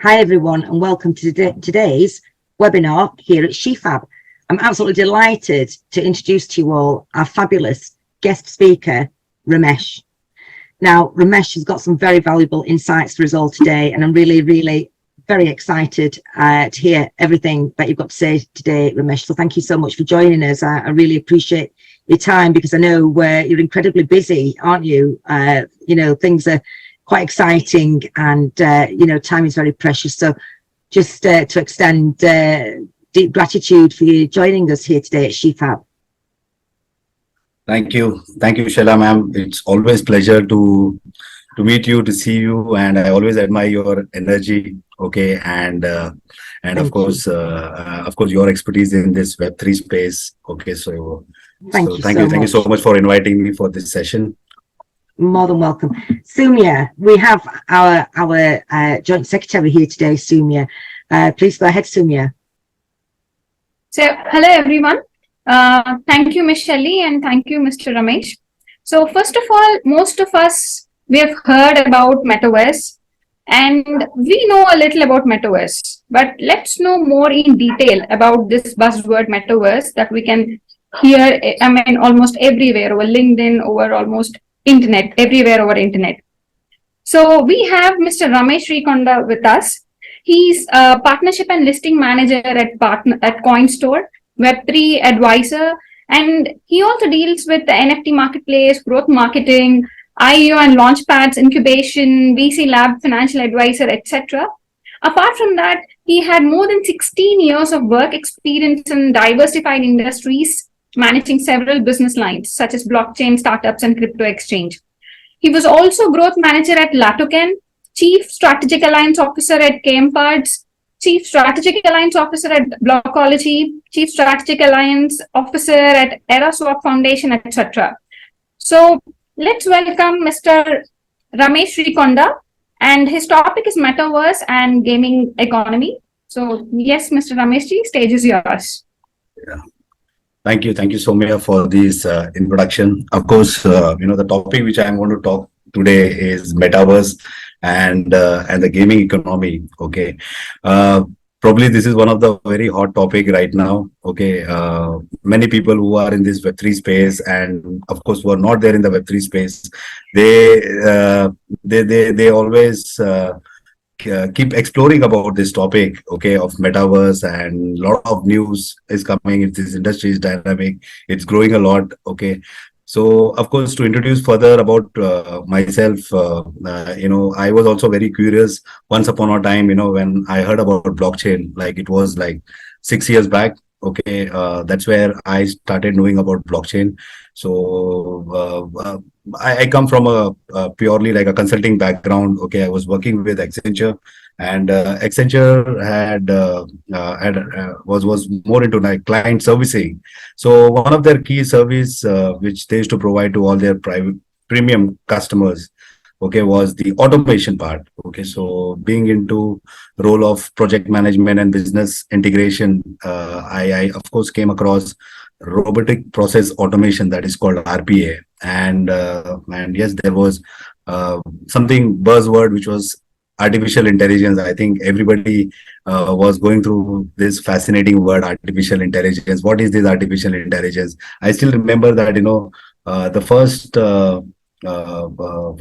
Hi everyone, and welcome to today's webinar here at Shefab. I'm absolutely delighted to introduce to you all our fabulous guest speaker, Ramesh. Now, Ramesh has got some very valuable insights for us all today, and I'm really very excited to hear everything that you've got to say today, Ramesh. So thank you so much for joining us. I really appreciate your time, because I know you're incredibly busy, aren't you? Things are quite exciting, and time is very precious. So just to extend deep gratitude for you joining us here today at Shefab. Thank you, Shelle ma'am. It's always pleasure to meet you, to see you, and I always admire your energy. Okay, and of course your expertise in this Web3 space. Okay, so thank you so much for inviting me for this session. More than welcome. Soumya, we have our joint secretary here today, Soumya. Please go ahead, Soumya. So, hello everyone. Thank you, Ms. Shelle, and thank you, Mr. Ramesh. So, first of all, most of us, we have heard about Metaverse, and we know a little about Metaverse, but let's know more in detail about this buzzword Metaverse that we can hear, almost everywhere, over LinkedIn, over almost internet, everywhere over internet. So we have Mr. Ramesh Shrikonda with us. He's a partnership and listing manager at Coinstore, Web3 advisor, and he also deals with the NFT marketplace, growth marketing, IEO and launchpads, incubation, VC lab, financial advisor, etc. Apart from that, he had more than 16 years of work experience in diversified industries, managing several business lines such as blockchain, startups, and crypto exchange. He was also growth manager at Latoken, chief strategic alliance officer at KMParts, chief strategic alliance officer at Blockology, chief strategic alliance officer at EraSwap Foundation, etc. So let's welcome Mr. Ramesh Shrikonda, and his topic is Metaverse and gaming economy. So yes, Mr. Ramesh ji, stage is yours. Yeah. Thank you so much for this introduction. Of course, the topic which I am going to talk today is Metaverse and the gaming economy. Okay, probably this is one of the very hot topic right now. Okay, many people who are in this Web3 space, and of course who are not there in the Web3 space, they always keep exploring about this topic, okay, of Metaverse, and a lot of news is coming. This industry is dynamic, it's growing a lot. Okay, so of course, to introduce further about myself, I was also very curious once upon a time, when I heard about blockchain, like it was like 6 years back. Okay, that's where I started knowing about blockchain. So I come from a purely like a consulting background. Okay, I was working with Accenture, and Accenture was more into like client servicing. So one of their key service which they used to provide to all their private premium customers, okay, was the automation part. Okay, so being into role of project management and business integration, I of course came across robotic process automation, that is called RPA, and yes, there was something buzzword which was artificial intelligence. I think everybody was going through this fascinating word, artificial intelligence. What is this artificial intelligence? I still remember that the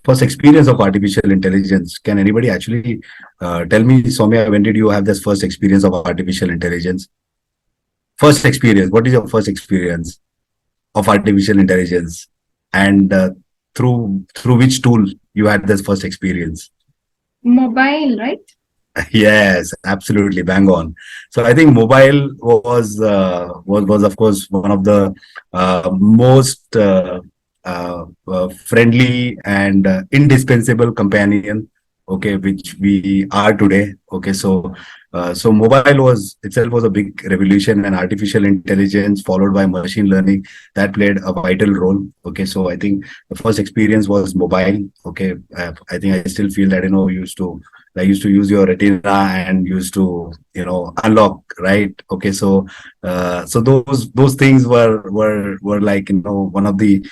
first experience of artificial intelligence. Can anybody actually tell me, Soumya, when did you have this first experience of artificial intelligence? First experience. What is your first experience of artificial intelligence, and through which tool you had this first experience? Mobile, right? Yes, absolutely, bang on. So I think mobile was of course one of the most friendly and indispensable companion, okay, which we are today. Okay, so mobile was a big revolution, and artificial intelligence followed by machine learning, that played a vital role. Okay, so I think the first experience was mobile. Okay, I think I still feel that we used to I used to use your retina and used to, unlock, right? Okay, so so those things were like, one of the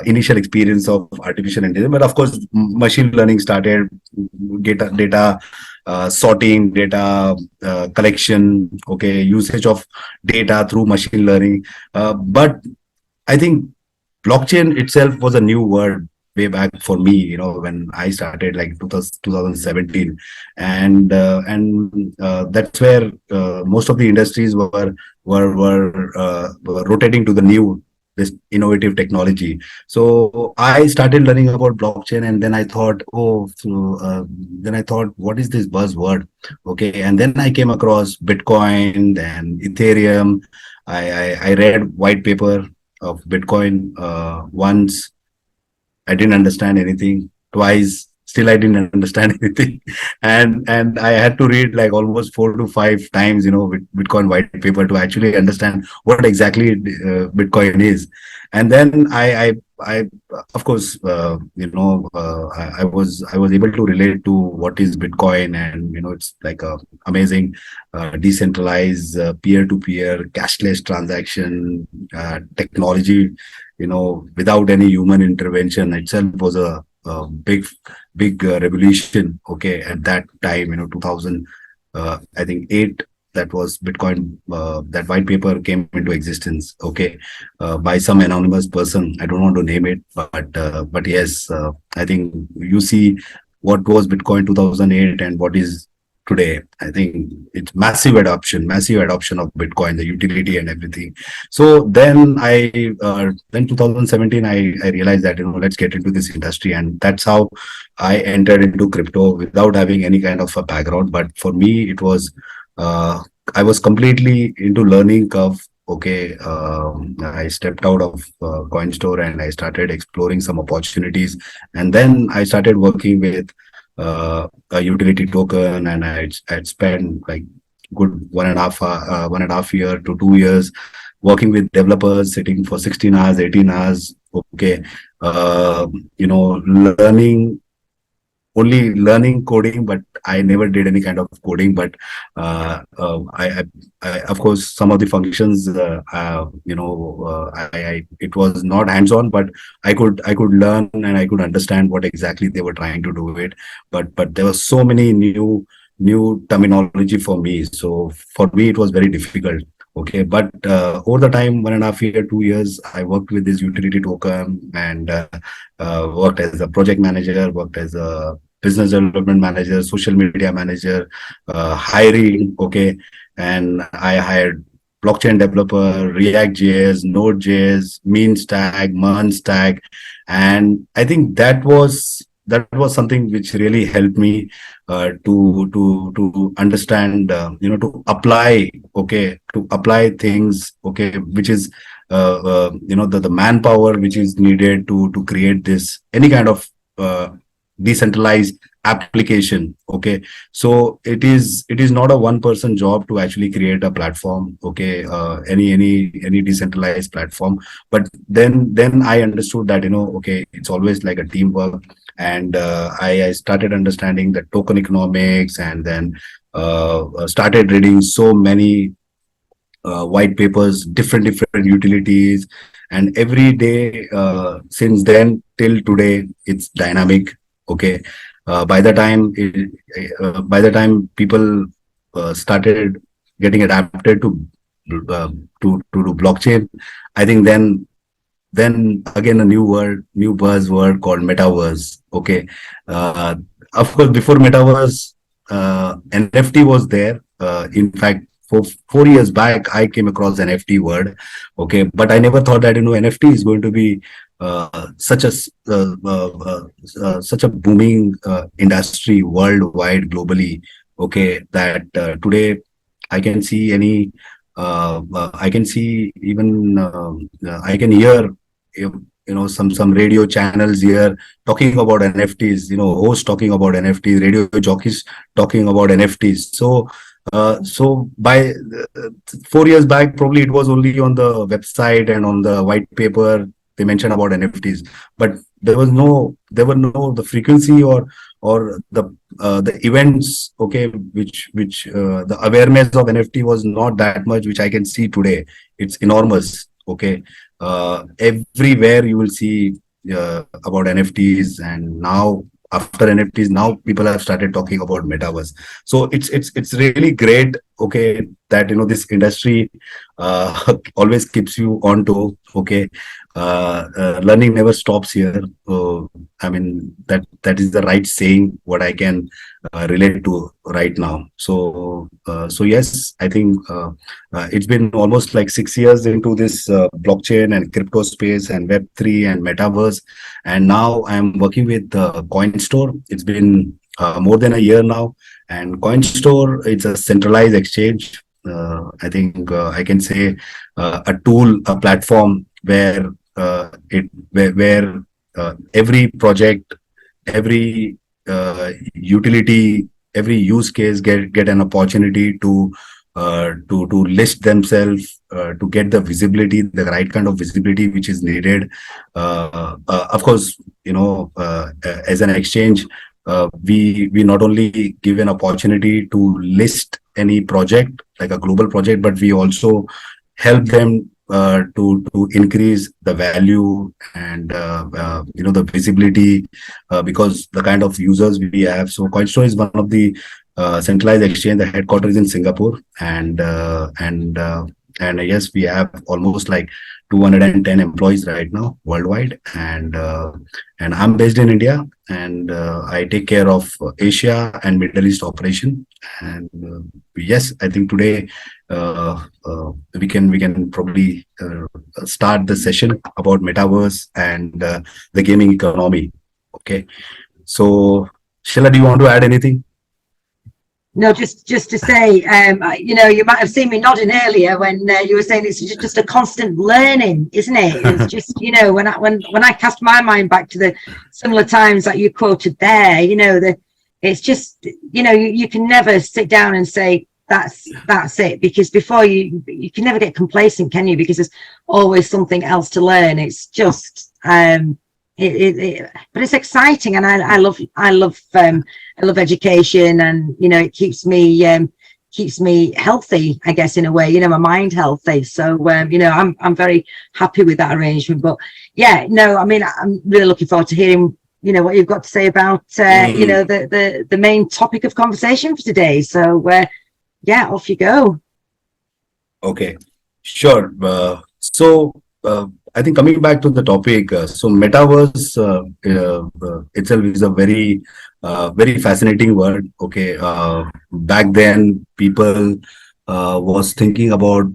initial experience of artificial intelligence. But of course, machine learning started, data sorting, data collection, okay, usage of data through machine learning. But I think blockchain itself was a new word way back for me, when I started like 2017. And that's where most of the industries were rotating to the new, this innovative technology. So I started learning about blockchain, and then I thought, what is this buzzword? Okay, and then I came across Bitcoin and Ethereum. I read white paper of Bitcoin once. I didn't understand anything. Twice, still I didn't understand anything. And I had to read like almost 4 to 5 times, with Bitcoin white paper to actually understand what exactly Bitcoin is. And then I of course, I was able to relate to what is Bitcoin, and it's like a amazing decentralized peer-to-peer cashless transaction technology, without any human intervention itself was a big revolution. Okay, at that time, 2000, I think 8. That was Bitcoin. That white paper came into existence. Okay, by some anonymous person. I don't want to name it, but yes, I think you see what was Bitcoin 2008 and what is today. I think it's massive adoption of Bitcoin, the utility and everything. So then 2017, I realized that, let's get into this industry, and that's how I entered into crypto without having any kind of a background. But for me, it was I was completely into learning curve. Okay, I stepped out of Coinstore and I started exploring some opportunities, and then I started working with a utility token, and I'd spent like good 1.5 year to 2 years working with developers, sitting for 16 hours, 18 hours. Okay, uh, learning, only learning coding, but I never did any kind of coding. But of course, some of the functions, it was not hands-on, but I could learn and I could understand what exactly they were trying to do it. But there were so many new terminology for me. So for me, it was very difficult. Okay, but over the time, 1.5 year, 2 years, I worked with this utility token, and worked as a project manager, worked as a business development manager, social media manager, hiring. Okay, and I hired blockchain developer, React JS, Node JS, mean stack, Mern stack, and I think that was something which really helped me to understand, to apply. Okay, to apply things. Okay, which is the manpower which is needed to create this any kind of decentralized application. Okay, so it is not a one person job to actually create a platform. Okay, any decentralized platform. But then I understood that, okay, it's always like a teamwork. And I started understanding the token economics, and then started reading so many white papers, different utilities, and every day since then till today, it's dynamic. Okay, by the time people started getting adapted to do blockchain, I think then again a new buzzword called Metaverse. Okay, of course, before Metaverse, NFT was there. In fact, 4 years back, I came across NFT word. Okay, but I never thought that NFT is going to be such a booming industry worldwide, globally. Okay, that today I can see I can see even I can hear some radio channels here talking about NFTs, hosts talking about NFTs, radio jockeys talking about NFTs. So by 4 years back, probably it was only on the website and on the white paper they mentioned about NFTs. But there were no the frequency or the events, okay, which the awareness of NFT was not that much, which I can see today. It's enormous. Okay, everywhere you will see about NFTs, and now after NFTs, now people have started talking about metaverse. So it's really great. Okay, that this industry always keeps you on to. Okay, learning never stops here. I mean that is the right saying. What I can relate to right now. So yes, I think it's been almost like 6 years into this blockchain and crypto space and Web3 and metaverse, and now I'm working with Coinstore. It's been more than a year now, and Coinstore, it's a centralized exchange. I think I can say a tool, a platform where every project, every utility, every use case get an opportunity to list themselves, to get the visibility, the right kind of visibility which is needed. Of course, as an exchange, we not only give an opportunity to list any project like a global project, but we also help them to increase the value and the visibility, because the kind of users we have. So Coinstore is one of the centralized exchange. The headquarters is in Singapore, and yes, we have almost like 210 employees right now worldwide, and I'm based in India, and I take care of Asia and Middle East operation. And yes, I think today we can probably start the session about metaverse and the gaming economy. Okay, so Shelle, do you want to add anything? No, just to say, you might have seen me nodding earlier when you were saying it's just a constant learning, isn't it? It's just, when I cast my mind back to the similar times that you quoted there, it's just, you can never sit down and say that's it, because before you can never get complacent, can you? Because there's always something else to learn. It's just but it's exciting, and I love education, and it keeps me healthy, I guess, in a way, my mind healthy. So I'm very happy with that arrangement. But yeah, no, I mean, I'm really looking forward to hearing what you've got to say about the main topic of conversation for today. So yeah, off you go. Okay, sure. I think coming back to the topic, so metaverse itself is a very fascinating word. Okay, back then people was thinking about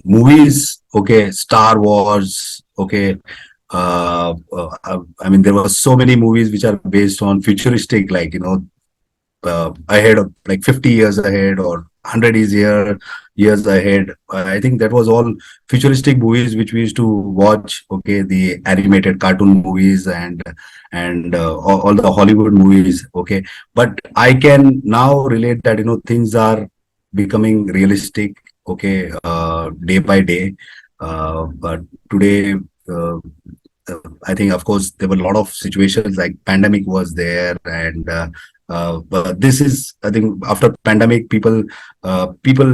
movies. Okay, Star Wars. Okay, I mean, there were so many movies which are based on futuristic, like ahead of like 50 years ahead or 100 years ahead. I think that was all futuristic movies which we used to watch. Okay, the animated cartoon movies and all the Hollywood movies. Okay, but I can now relate that things are becoming realistic. Okay, day by day. But today, I think, of course, there were a lot of situations like pandemic was there, and but this is, I think, after pandemic, people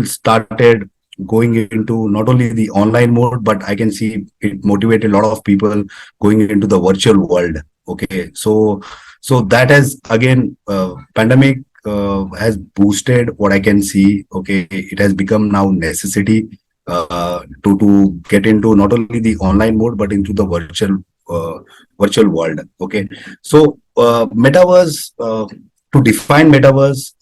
started going into not only the online mode, but I can see it motivated a lot of people going into the virtual world. Okay, so that has again, pandemic has boosted what I can see. Okay, it has become now necessity to get into not only the online mode but into the virtual world. Okay, so metaverse. To define metaverse,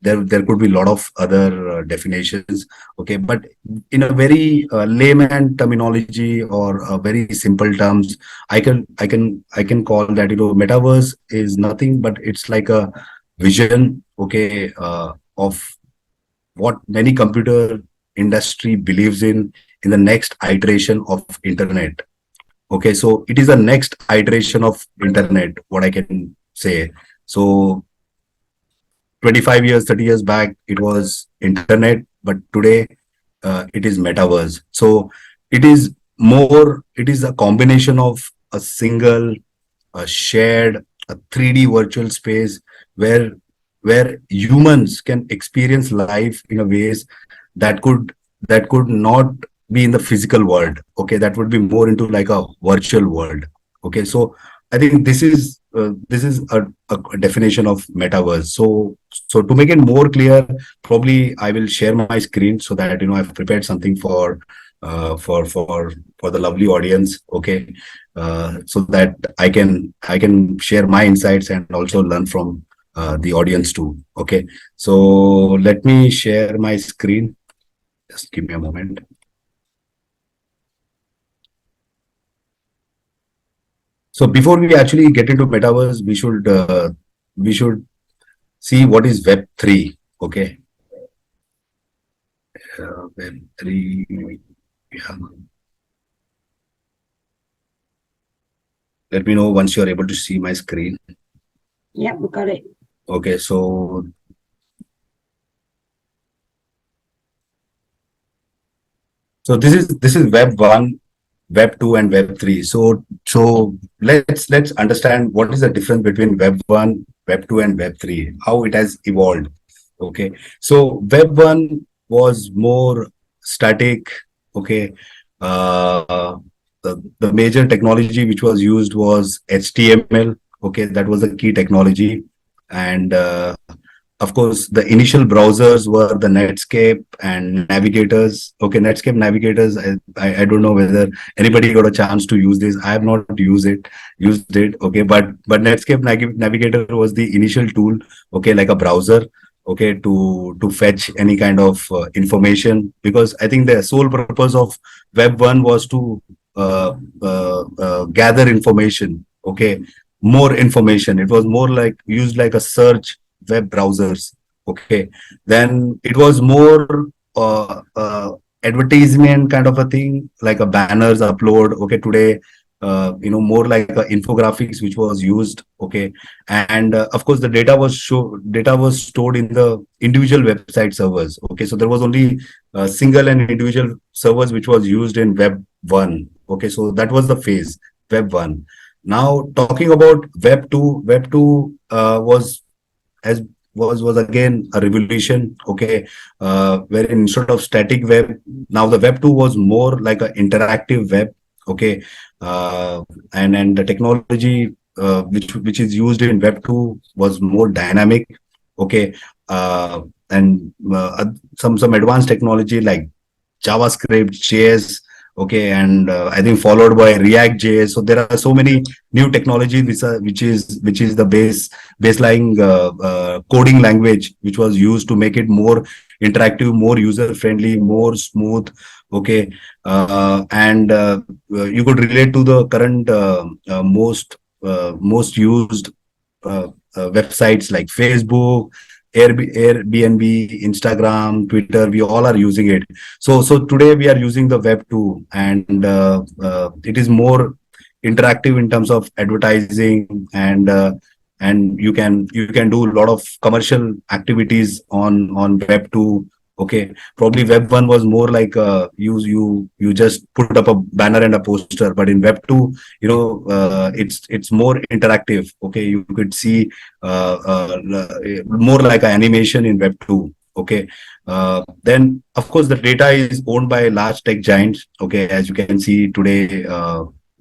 there could be a lot of other definitions. Okay, but in a very layman terminology or very simple terms, I can call that metaverse is nothing but it's like a vision. Okay, of what many computer industry believes in the next iteration of internet. Okay, so it is the next iteration of internet, what I can say. So 25 years, 30 years back, it was internet, but today it is metaverse. So it is a combination of a single, a shared, a 3D virtual space where humans can experience life in a ways that could not be in the physical world. Okay, that would be more into like a virtual world. Okay, so I think this is a definition of metaverse. So to make it more clear, probably I will share my screen so that I've prepared something for the lovely audience. Okay, so that I can share my insights and also learn from the audience too. Okay, so let me share my screen. Just give me a moment. So before we actually get into metaverse, we should see what is Web3. Okay, Web3. Yeah. Let me know once you're able to see my screen. Yeah, we got it. Okay, so this is Web 1, Web 2, and Web 3. So let's understand what is the difference between Web 1, Web 2, and Web 3, how it has evolved. Okay, so Web 1 was more static. Okay, the major technology which was used was HTML. Okay, that was the key technology, and of course, the initial browsers were the Netscape and navigators. Okay, Netscape navigators. I don't know whether anybody got a chance to use this. I have not used it. Okay, but Netscape navigator was the initial tool. Okay, like a browser. Okay, to fetch any kind of information, because I think the sole purpose of Web 1 was to gather information. Okay, more information. It was more like used like a search web browsers. Okay, then it was more advertisement kind of a thing, like a banners upload. Okay, today more like infographics which was used. Okay, and of course the data was stored in the individual website servers. Okay, so there was only single and individual servers which was used in Web 1. Okay, so that was the phase, Web 1. Now talking about Web 2, Web 2 was again a revolution. Okay, where instead of static web, now the Web 2 was more like an interactive web. Okay, and the technology which is used in Web 2 was more dynamic. Okay, and some advanced technology like JavaScript, JS. Okay, and I think followed by React JS. So there are so many new technologies which is the baseline coding language which was used to make it more interactive, more user friendly, more smooth. Okay, and you could relate to the current most used websites like Facebook, Airbnb, Instagram, Twitter. We all are using it. So today we are using the Web 2, and it is more interactive in terms of advertising, and you can do a lot of commercial activities on Web 2. Okay, probably Web 1 was more like you just put up a banner and a poster, but in Web 2, it's more interactive. Okay, you could see more like an animation in Web 2. Okay, then of course the data is owned by large tech giants. Okay, as you can see today,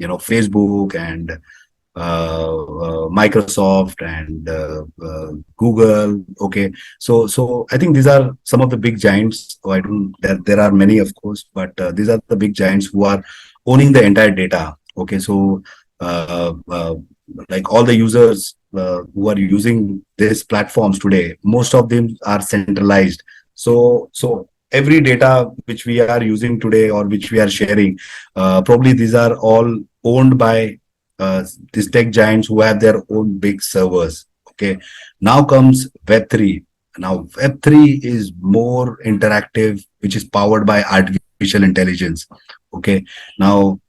Facebook and Microsoft and Google. Okay, so I think these are some of the big giants. I don't. There are many, of course, but these are the big giants who are owning the entire data. Okay, so like all the users who are using these platforms today, most of them are centralized. So every data which we are using today or which we are sharing, probably these are all owned by these tech giants who have their own big servers. Okay, now comes Web 3. Now Web 3 is more interactive, which is powered by artificial intelligence. Okay, now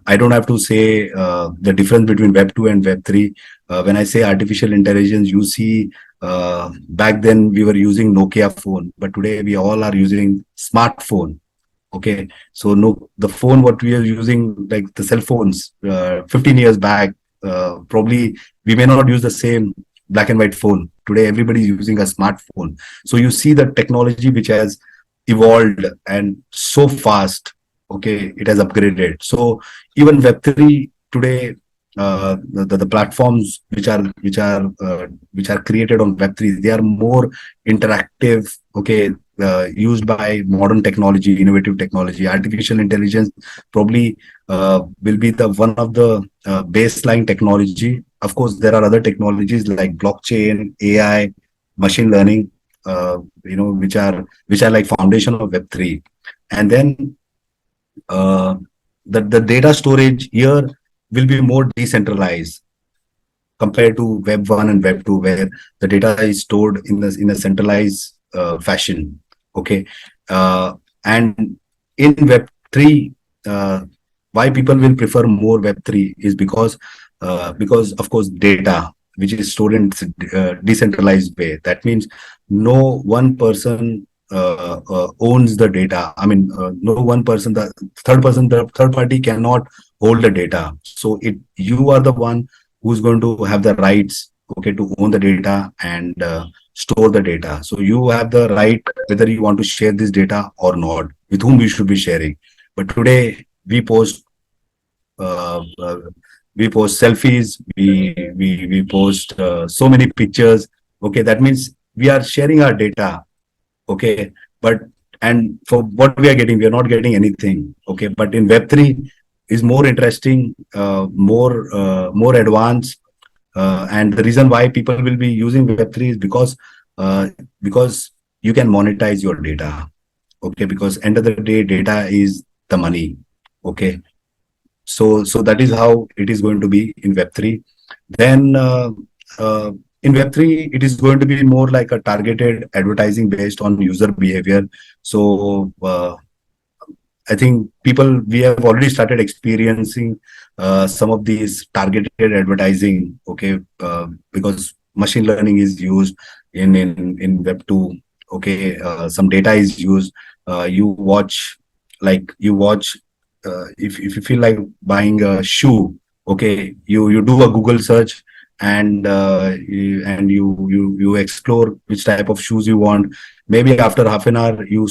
I don't have to say the difference between Web 2 and Web 3. When I say artificial intelligence, you see back then we were using Nokia phone, but today we all are using smartphone. Okay, so no, the phone what we are using, like the cell phones, 15 years back, probably we may not use the same black and white phone. Today, everybody is using a smartphone. So you see the technology which has evolved and so fast. Okay, it has upgraded. So even Web3 today, the platforms which are created on Web3, they are more interactive. Okay, used by modern technology, innovative technology, artificial intelligence probably will be the one of the baseline technology. Of course, there are other technologies like blockchain, AI, machine learning, which are like foundation of Web3. And then uh, the data storage here will be more decentralized compared to Web 1 and Web 2, where the data is stored in a centralized fashion. Okay, and in Web 3, why people will prefer more Web 3 is because of course data which is stored in decentralized way. That means no one person owns the data. I mean, no one person, the third party cannot hold the data. So you are the one who's going to have the rights, okay, to own the data and store the data. So you have the right whether you want to share this data or not, with whom you should be sharing. But today uh, uh, we post selfies, we post so many pictures. Okay, that means we are sharing our data. Okay, but and for what we are getting, we are not getting anything. Okay, but in Web3 is more interesting, more advanced, and the reason why people will be using Web3 is uh, because you can monetize your data. Okay, because end of the day, data is the money. Okay, so that is how it is going to be in Web3. Then uh, in Web3, it is going to be more like a targeted advertising based on user behavior. So I think we have already started experiencing some of these targeted advertising. Okay, because machine learning is used in Web 2. Okay, some data is used. You watch if you feel like buying a shoe. Okay, you do a Google search, and you explore which type of shoes you want. Maybe after half an hour, you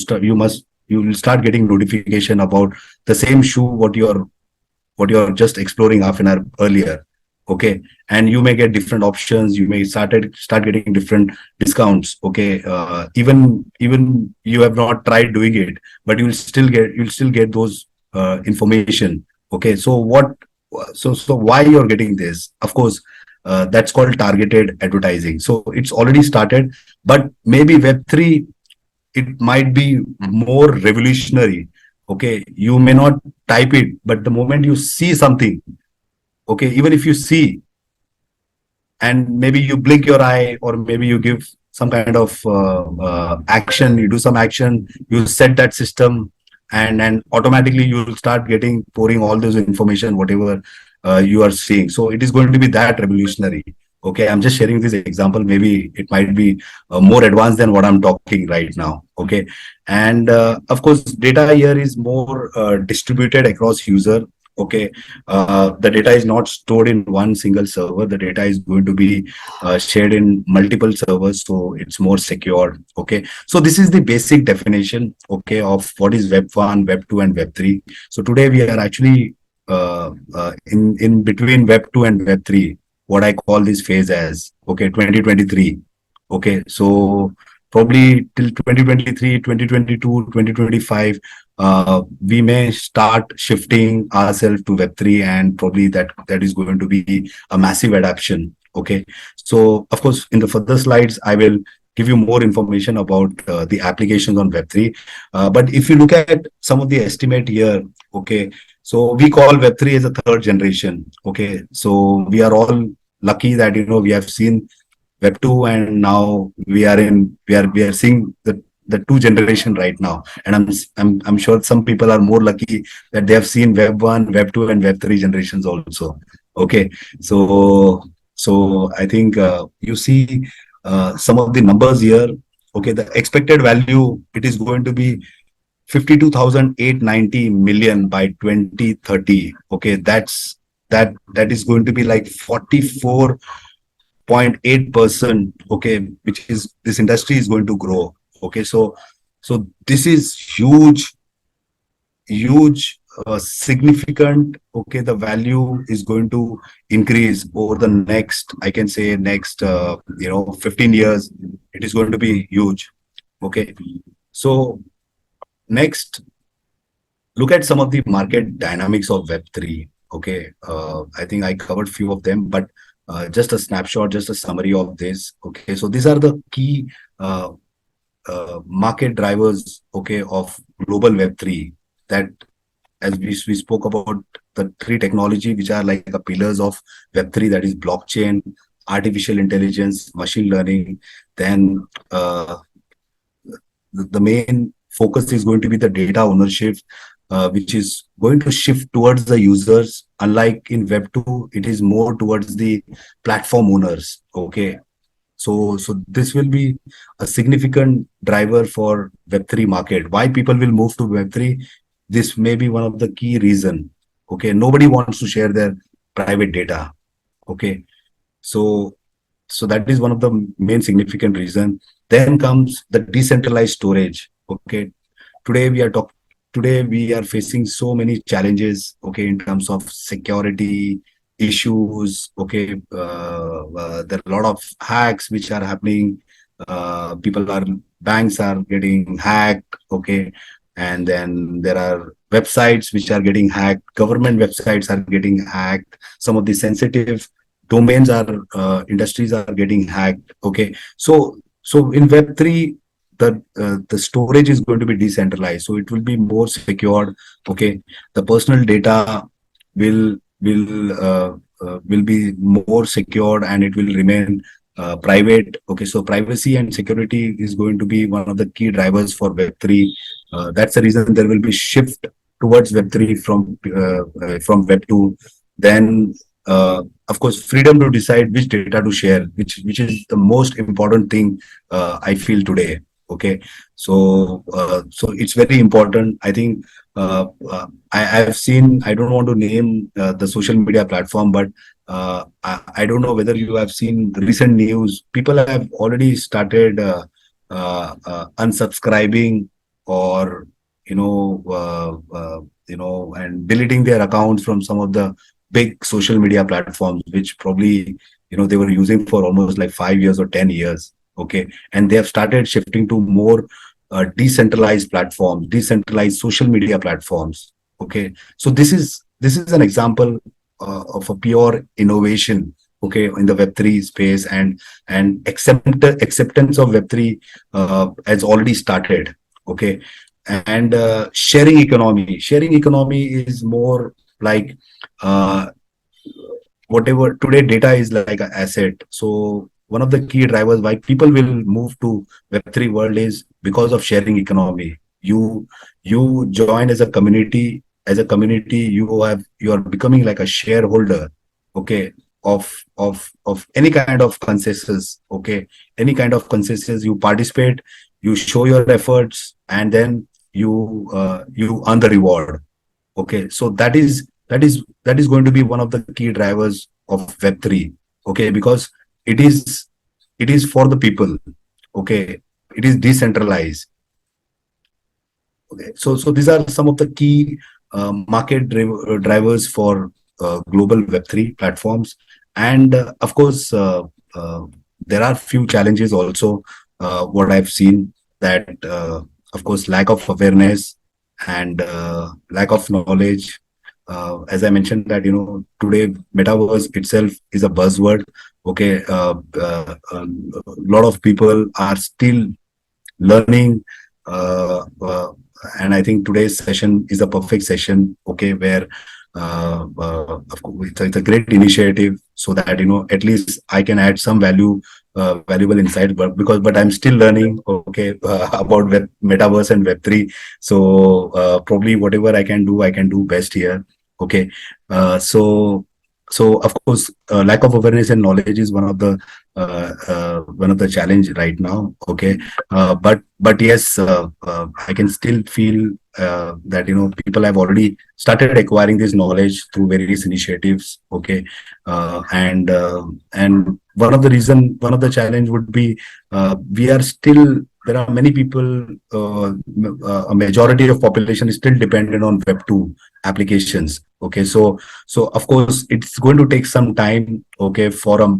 will start getting notification about the same shoe what you're just exploring half an hour earlier. Okay, and you may get different options, you may start getting different discounts. Okay, even you have not tried doing it, but you'll still get those information. Okay, so why you're getting this? Of course, that's called targeted advertising. So it's already started, but maybe Web3, it might be more revolutionary. Okay, you may not type it, but the moment you see something, okay, even if you see and maybe you blink your eye, or maybe you give some kind of action, you do some action, you set that system, and automatically you will start getting pouring all those information whatever you are seeing. So it is going to be that revolutionary. Okay, I'm just sharing this example, maybe it might be more advanced than what I'm talking right now. Okay, and of course data here is more distributed across user. Okay, the data is not stored in one single server. The data is going to be shared in multiple servers, so it's more secure. Okay, so this is the basic definition, okay, of what is Web 1, Web 2, and Web 3. So today we are actually in between Web 2 and Web 3, what I call this phase as, okay, 2023. Okay, so probably till 2023, 2022, 2025, we may start shifting ourselves to Web3, and probably that is going to be a massive adaptation. Okay, so of course in the further slides I will give you more information about the applications on Web3. But if you look at some of the estimate here, okay, so we call Web3 as a third generation. Okay, so we are all lucky that we have seen Web 2, and now we are seeing the two generation right now. And I'm sure some people are more lucky that they have seen Web 1, Web 2, and Web 3 generations also. Okay, so I think you see some of the numbers here. Okay, the expected value, it is going to be 52,890 million by 2030. Okay, that is going to be like 44.8%. Okay, which is, this industry is going to grow. Okay, so this is huge, significant. Okay, the value is going to increase over the next, I can say, next 15 years. It is going to be huge. Okay, so next, look at some of the market dynamics of Web3. Okay, I think I covered few of them, but just a snapshot, just a summary of this. Okay, so these are the key market drivers, okay, of global Web3, that, as we spoke about, the three technology which are like the pillars of Web3, that is blockchain, artificial intelligence, machine learning. Then the main focus is going to be the data ownership, which is going to shift towards the users. Unlike in Web2, it is more towards the platform owners. Okay, so this will be a significant driver for Web3 market. Why people will move to Web3? This may be one of the key reason. Okay, nobody wants to share their private data. Okay, so that is one of the main significant reason. Then comes the decentralized storage. Okay, today we are facing so many challenges, okay, in terms of security issues. Okay, there are a lot of hacks which are happening. Banks are getting hacked. Okay, and then there are websites which are getting hacked. Government websites are getting hacked. Some of the sensitive domains industries are getting hacked. Okay, so in Web3, the storage is going to be decentralized, so it will be more secured. Okay, the personal data will be more secured, and it will remain private. Okay, so privacy and security is going to be one of the key drivers for Web3. That's the reason there will be shift towards Web3 from Web2. Then of course, freedom to decide which data to share, which is the most important thing, I feel today. Okay, so it's very important. I think I've seen, I don't want to name the social media platform, but I don't know whether you have seen the recent news. People have already started unsubscribing, or and deleting their accounts from some of the big social media platforms, which probably they were using for almost like 5 years or 10 years. Okay, and they have started shifting to more decentralized platforms, decentralized social media platforms. Okay, so this is an example of a pure innovation, okay, in the Web3 space, and acceptance of Web3 has already started. Okay, and sharing economy is more like whatever today data is like an asset. So one of the key drivers why people will move to Web3 world is because of sharing economy. You join as a community. You are becoming like a shareholder, okay, of any kind of consensus. Okay, any kind of consensus, you participate, you show your efforts, and then you earn the reward. Okay, so that is going to be one of the key drivers of Web3. Okay, because it is for the people. Okay, it is decentralized. Okay, so these are some of the key market drivers for global Web3 platforms. And of course, there are few challenges also. What I've seen, that of course, lack of awareness and lack of knowledge. As I mentioned that, today Metaverse itself is a buzzword. Okay, a lot of people are still learning, and I think today's session is a perfect session. Okay, where of course it's a great initiative, so that at least I can add some valuable insight. But I'm still learning. Okay, about Metaverse and Web3. So probably whatever I can do best here. Okay, so of course, lack of awareness and knowledge is one of the challenge right now. Okay, but yes, I can still feel that people have already started acquiring this knowledge through various initiatives. Okay, and one of the challenge would be we are still there are many people, a majority of population is still dependent on Web2 applications. Okay, so of course it's going to take some time. Okay, for a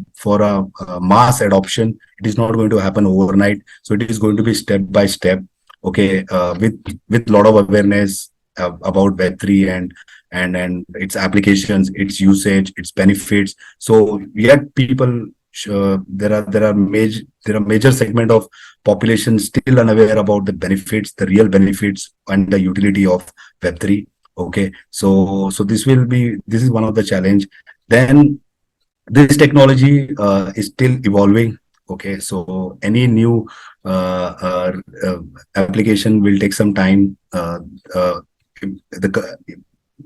mass adoption, it is not going to happen overnight. So it is going to be step by step. Okay, with lot of awareness about Web3 and its applications, its usage, its benefits. So yet people, there are major segment of population still unaware about the benefits, the real benefits and the utility of Web3. Okay, so this is one of the challenge. Then this technology is still evolving. Okay, so any new application will take some time.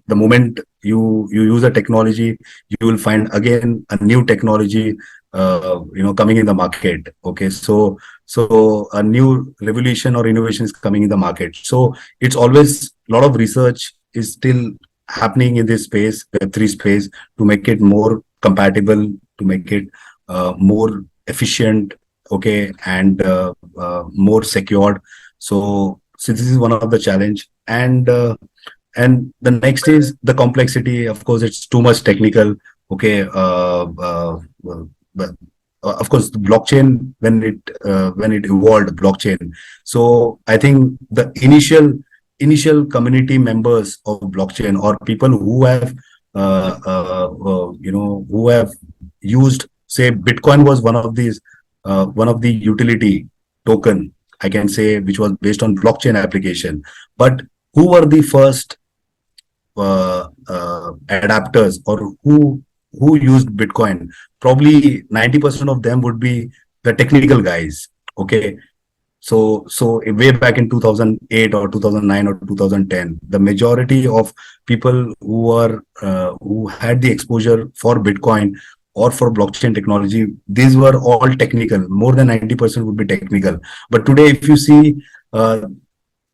The moment you use a technology, you will find again a new technology coming in the market. Okay, so a new revolution or innovation is coming in the market. So it's always a lot of research is still happening in this space, Web3 space, to make it more compatible, to make it more efficient. Okay, and more secured. So this is one of the challenge. And the next is the complexity. Of course, it's too much technical. Okay, but of course, the blockchain, when it evolved, blockchain. So I think the initial community members of blockchain, or people who have who have used, say, Bitcoin was one of the utility token, I can say, which was based on blockchain application. But who were the first adapters, or who used Bitcoin? Probably 90% of them would be the technical guys. Okay, so way back in 2008 or 2009 or 2010, the majority of people who had the exposure for Bitcoin or for blockchain technology, these were all technical. More than 90% would be technical. But today, if you see,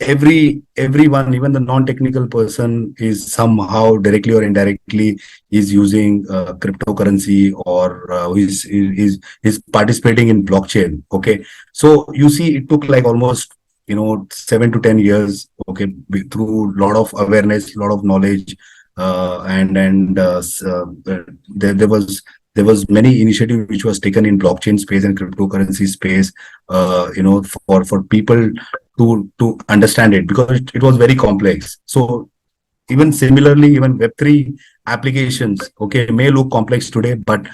everyone, even the non-technical person, is somehow directly or indirectly is using cryptocurrency, or is participating in blockchain. Okay, so you see, it took like almost 7 to 10 years. Okay, through a lot of awareness, a lot of knowledge, there was many initiative which was taken in blockchain space and cryptocurrency space, for people to understand it, because it was very complex. So even similarly, even Web3 applications, okay, may look complex today, but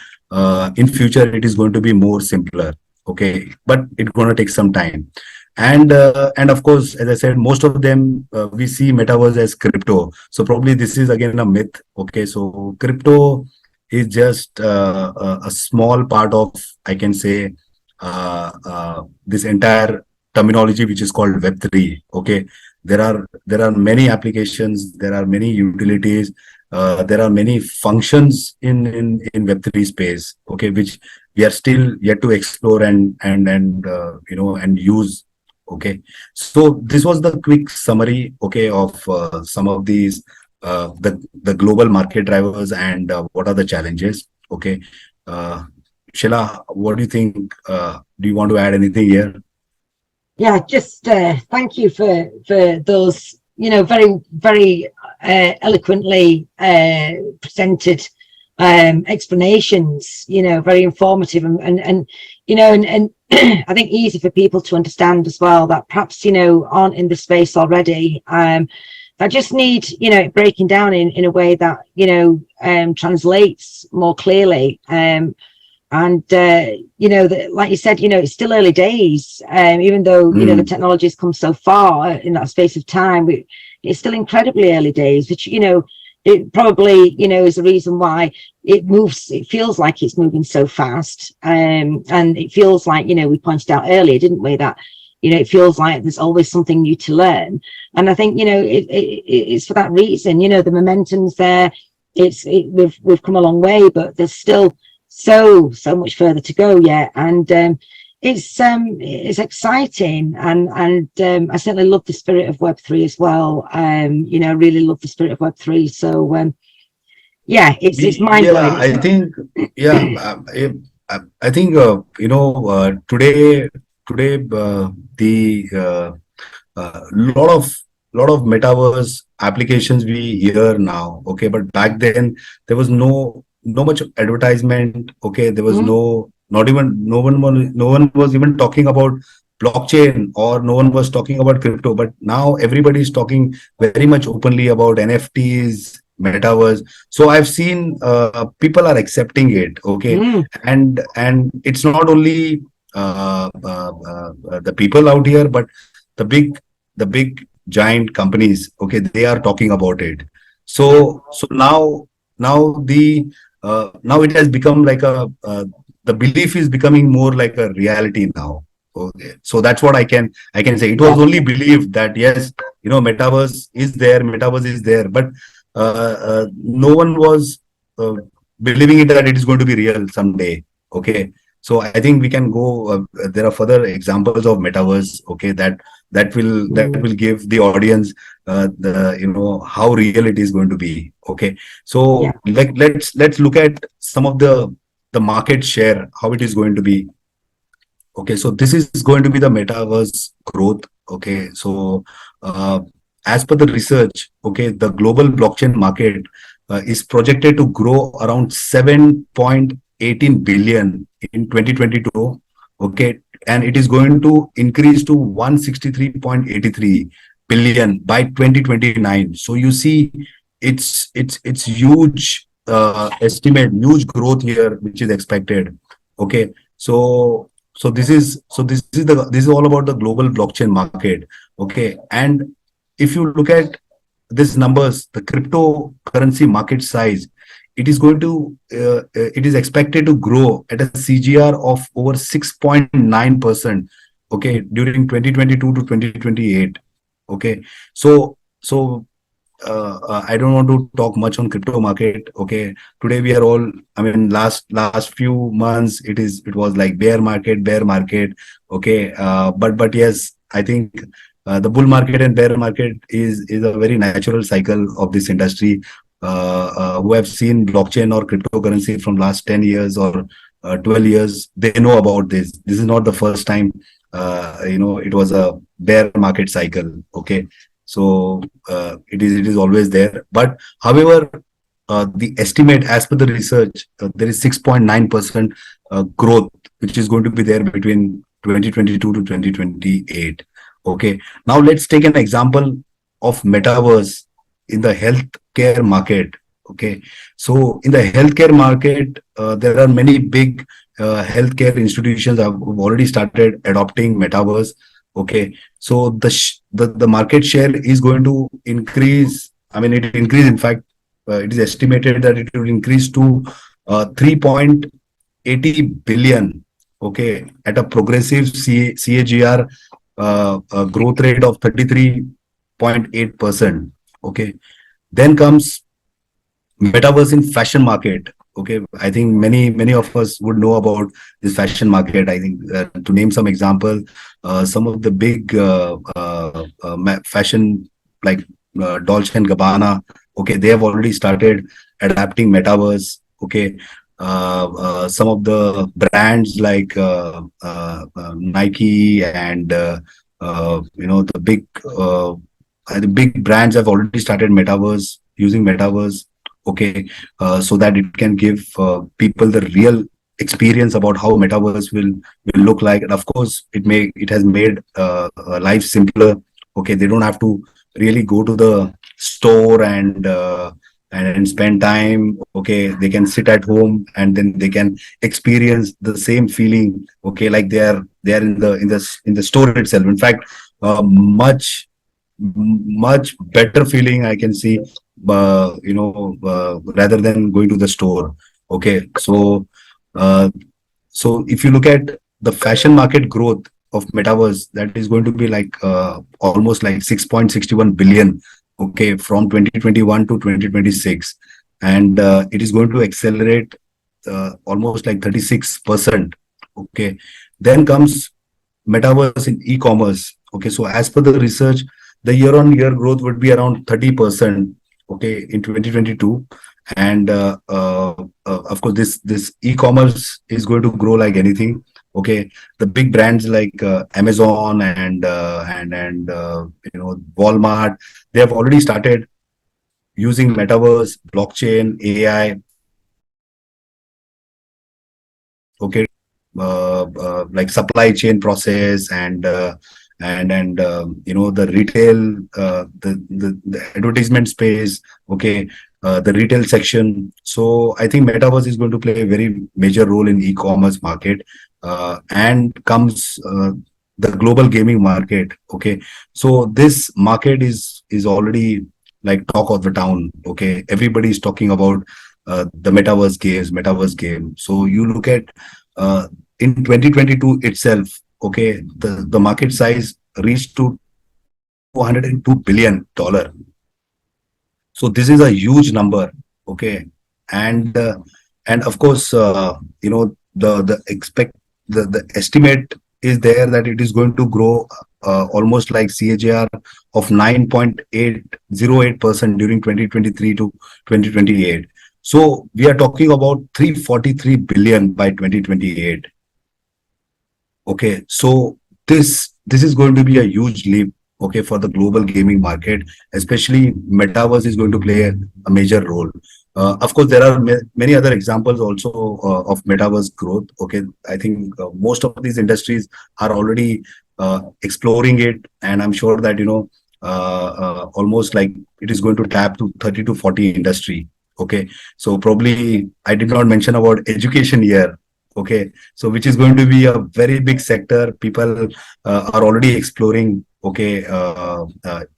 in future it is going to be more simpler. Okay, but it's going to take some time. And of course, as I said, most of them, we see Metaverse as crypto. So probably this is again a myth. Okay, so crypto is just a small part of, I can say, this entire terminology which is called Web3. Okay, there are many applications, there are many utilities, there are many functions in Web3 space. Okay, which we are still yet to explore and use. Okay, so this was the quick summary, okay, of some of these the global market drivers and what are the challenges. Okay, Shelle, what do you think? Do you want to add anything here? Yeah, just thank you for those very, very eloquently presented explanations. Very informative and I think easy for people to understand as well, that perhaps aren't in the space already. I just need breaking down in a way that translates more clearly. That, like you said, it's still early days. Even though the technology's come so far in that space of time, it's still incredibly early days. Which it probably is the reason why it moves. It feels like it's moving so fast, and it feels like we pointed out earlier, didn't we, that it feels like there's always something new to learn. And I think it's for that reason. The momentum's there. We've come a long way, but there's still so much further to go yet, and it's exciting, and I certainly love the spirit of Web3 as well. You know, really love the spirit of Web3. So yeah, it's mind blowing. Yeah, I think, yeah, I think, today, the lot of metaverse applications we hear now. Okay, but back then there was no much advertisement. Okay, there was no one was even talking about blockchain, or no one was talking about crypto. But now everybody is talking very much openly about NFTs, metaverse. So I've seen people are accepting it. Okay, and it's not only the people out here, but the big giant companies. Okay, they are talking about it. So now now it has become like the belief is becoming more like a reality now. Okay, so that's what I can say. It was only believed that yes, metaverse is there, but no one was believing it that it is going to be real someday. Okay, so I think we can go. There are further examples of metaverse. Okay, that will give the audience the how real it is going to be. Okay, so let's look at some of the market share, how it is going to be. Okay, so this is going to be the metaverse growth. Okay, so as per the research, okay, the global blockchain market is projected to grow around 7.18 billion in 2022. Okay, and it is going to increase to 163.83 billion by 2029. So you see, it's huge estimate, huge growth here, which is expected. Okay, so this is all about the global blockchain market. Okay, and if you look at these numbers, the cryptocurrency market size, it is expected to grow at a CGR of over 6.9%. Okay, during 2022 to 2028. Okay, so I don't want to talk much on crypto market. Okay, today we are all, I mean, last few months it was like bear market. Okay, but yes, I think the bull market and bear market is a very natural cycle of this industry. Who have seen blockchain or cryptocurrency from last 10 years or 12 years, they know about this. This is not the first time. It was a bear market cycle. Okay, so it is always there. But however, the estimate as per the research, there is 6.9% growth, which is going to be there between 2022 to 2028. Okay, now let's take an example of metaverse in the healthcare market. Okay, so in the healthcare market, there are many big healthcare institutions have already started adopting metaverse. Okay, so the market share is going to increase. I mean, it increased. In fact, it is estimated that it will increase to 3.80 billion. Okay, at a progressive CAGR growth rate of 33.8%. Okay, then comes metaverse in fashion market. Okay, I think many of us would know about this fashion market. I think to name some example, some of the big fashion like Dolce and Gabbana. Okay, they have already started adapting metaverse. Okay, some of the brands like Nike and the big brands have already started using metaverse. Okay, so that it can give people the real experience about how metaverse will look like. And of course, it has made life simpler. Okay, they don't have to really go to the store and spend time. Okay, they can sit at home and then they can experience the same feeling. Okay, like they are in the store itself. In fact, much better feeling I can see, rather than going to the store. Okay, so if you look at the fashion market growth of metaverse, that is going to be like almost like 6.61 billion. Okay, from 2021 to 2026, and it is going to accelerate almost like 36%. Okay. Then comes Metaverse in e-commerce. Okay. So as per the research, the year-on-year growth would be around 30%. Okay, in 2022. And of course, this e-commerce is going to grow like anything. Okay, the big brands like Amazon and Walmart, they have already started using metaverse, blockchain, AI. Okay, like supply chain process and the retail, the advertisement space. Okay, the retail section. So I think metaverse is going to play a very major role in e-commerce market, and comes the global gaming market. Okay, so this market is already like talk of the town. Okay, everybody is talking about the metaverse game. So you look at in 2022 itself. Okay, the market size reached to $202 billion. So this is a huge number. Okay, and of course, the estimate is there that it is going to grow almost like CAGR of 9.808% during 2023 to 2028. So we are talking about 343 billion by 2028. Okay, so this is going to be a huge leap. Okay, for the global gaming market, especially metaverse is going to play a major role. Of course, there are many other examples also of metaverse growth. Okay, I think most of these industries are already exploring it, and I'm sure that almost like it is going to tap to 30 to 40 industry. Okay, so probably I did not mention about education here. Okay, so which is going to be a very big sector. People are already exploring. Okay,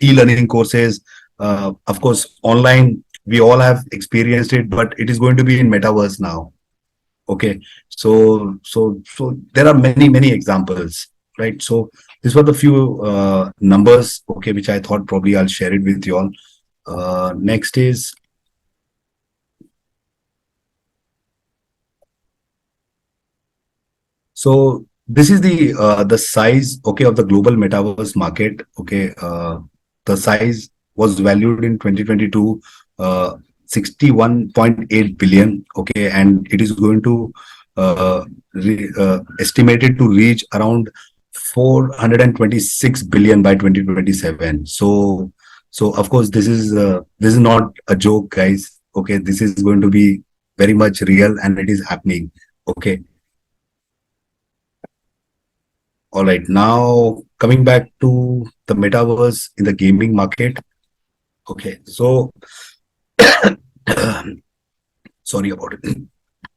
e-learning courses, of course, online. We all have experienced it, but it is going to be in metaverse now. Okay, so there are many examples, right? So these were the few numbers. Okay, which I thought probably I'll share it with you all. Next is. So this is the size, okay, of the global metaverse market. Okay, the size was valued in 2022, 61.8 billion. Okay, and it is going to estimated to reach around 426 billion by 2027. So of course this is not a joke, guys. Okay, this is going to be very much real, and it is happening. Okay. All right, now coming back to the metaverse in the gaming market. Okay, so sorry about it.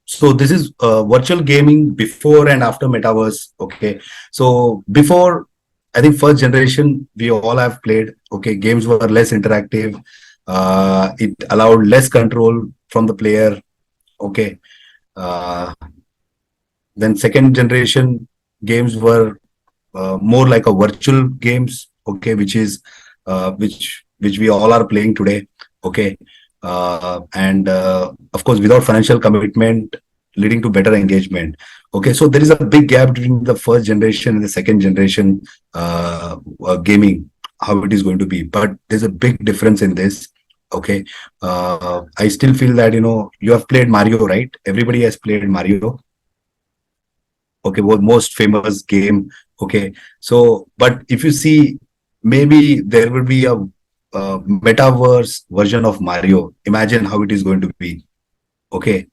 So this is virtual gaming before and after metaverse. Okay, so before, I think first generation we all have played. Okay, games were less interactive. It allowed less control from the player. Okay, then second generation games were more like a virtual games. Okay, which we all are playing today. Okay, and of course without financial commitment, leading to better engagement. Okay, so there is a big gap between the first generation and the second generation gaming, how it is going to be, but there's a big difference in this. Okay, I still feel that you have played Mario, right? Everybody has played Mario. Okay, well, most famous game. Okay, so but if you see, maybe there will be a metaverse version of Mario. Imagine how it is going to be. Okay,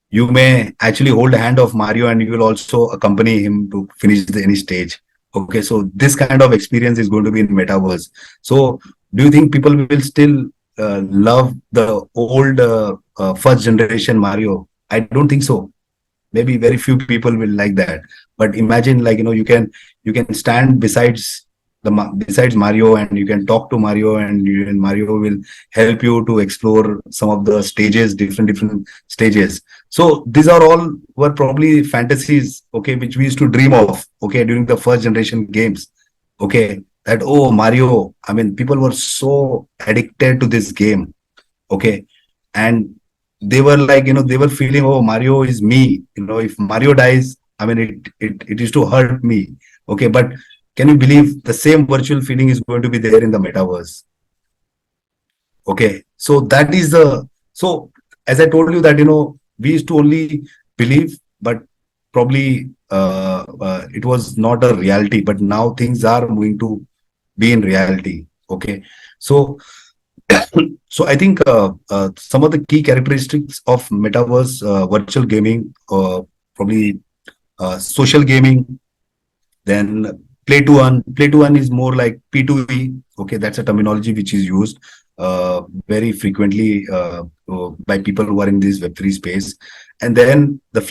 you may actually hold the hand of Mario, and you will also accompany him to finish any stage. Okay, so this kind of experience is going to be in metaverse. So do you think people will still love the old first generation Mario? I don't think so. Maybe very few people will like that, but imagine, like, you can stand besides Mario, and you can talk to Mario, and Mario will help you to explore some of the stages, different stages. So these are all were probably fantasies, okay, which we used to dream of, okay, during the first generation games. Okay, that, oh, Mario, I mean, people were so addicted to this game. Okay, and they were like, they were feeling, oh, Mario is me. If Mario dies, I mean, it used to hurt me. Okay, but can you believe the same virtual feeling is going to be there in the metaverse? Okay, so that is the, so as I told you that, we used to only believe, but probably it was not a reality, but now things are moving to be in reality. Okay, so so I think some of the key characteristics of metaverse virtual gaming, probably social gaming, then play to earn. Play to earn is more like P2E. Okay, that's a terminology which is used very frequently by people who are in this Web3 space. And then the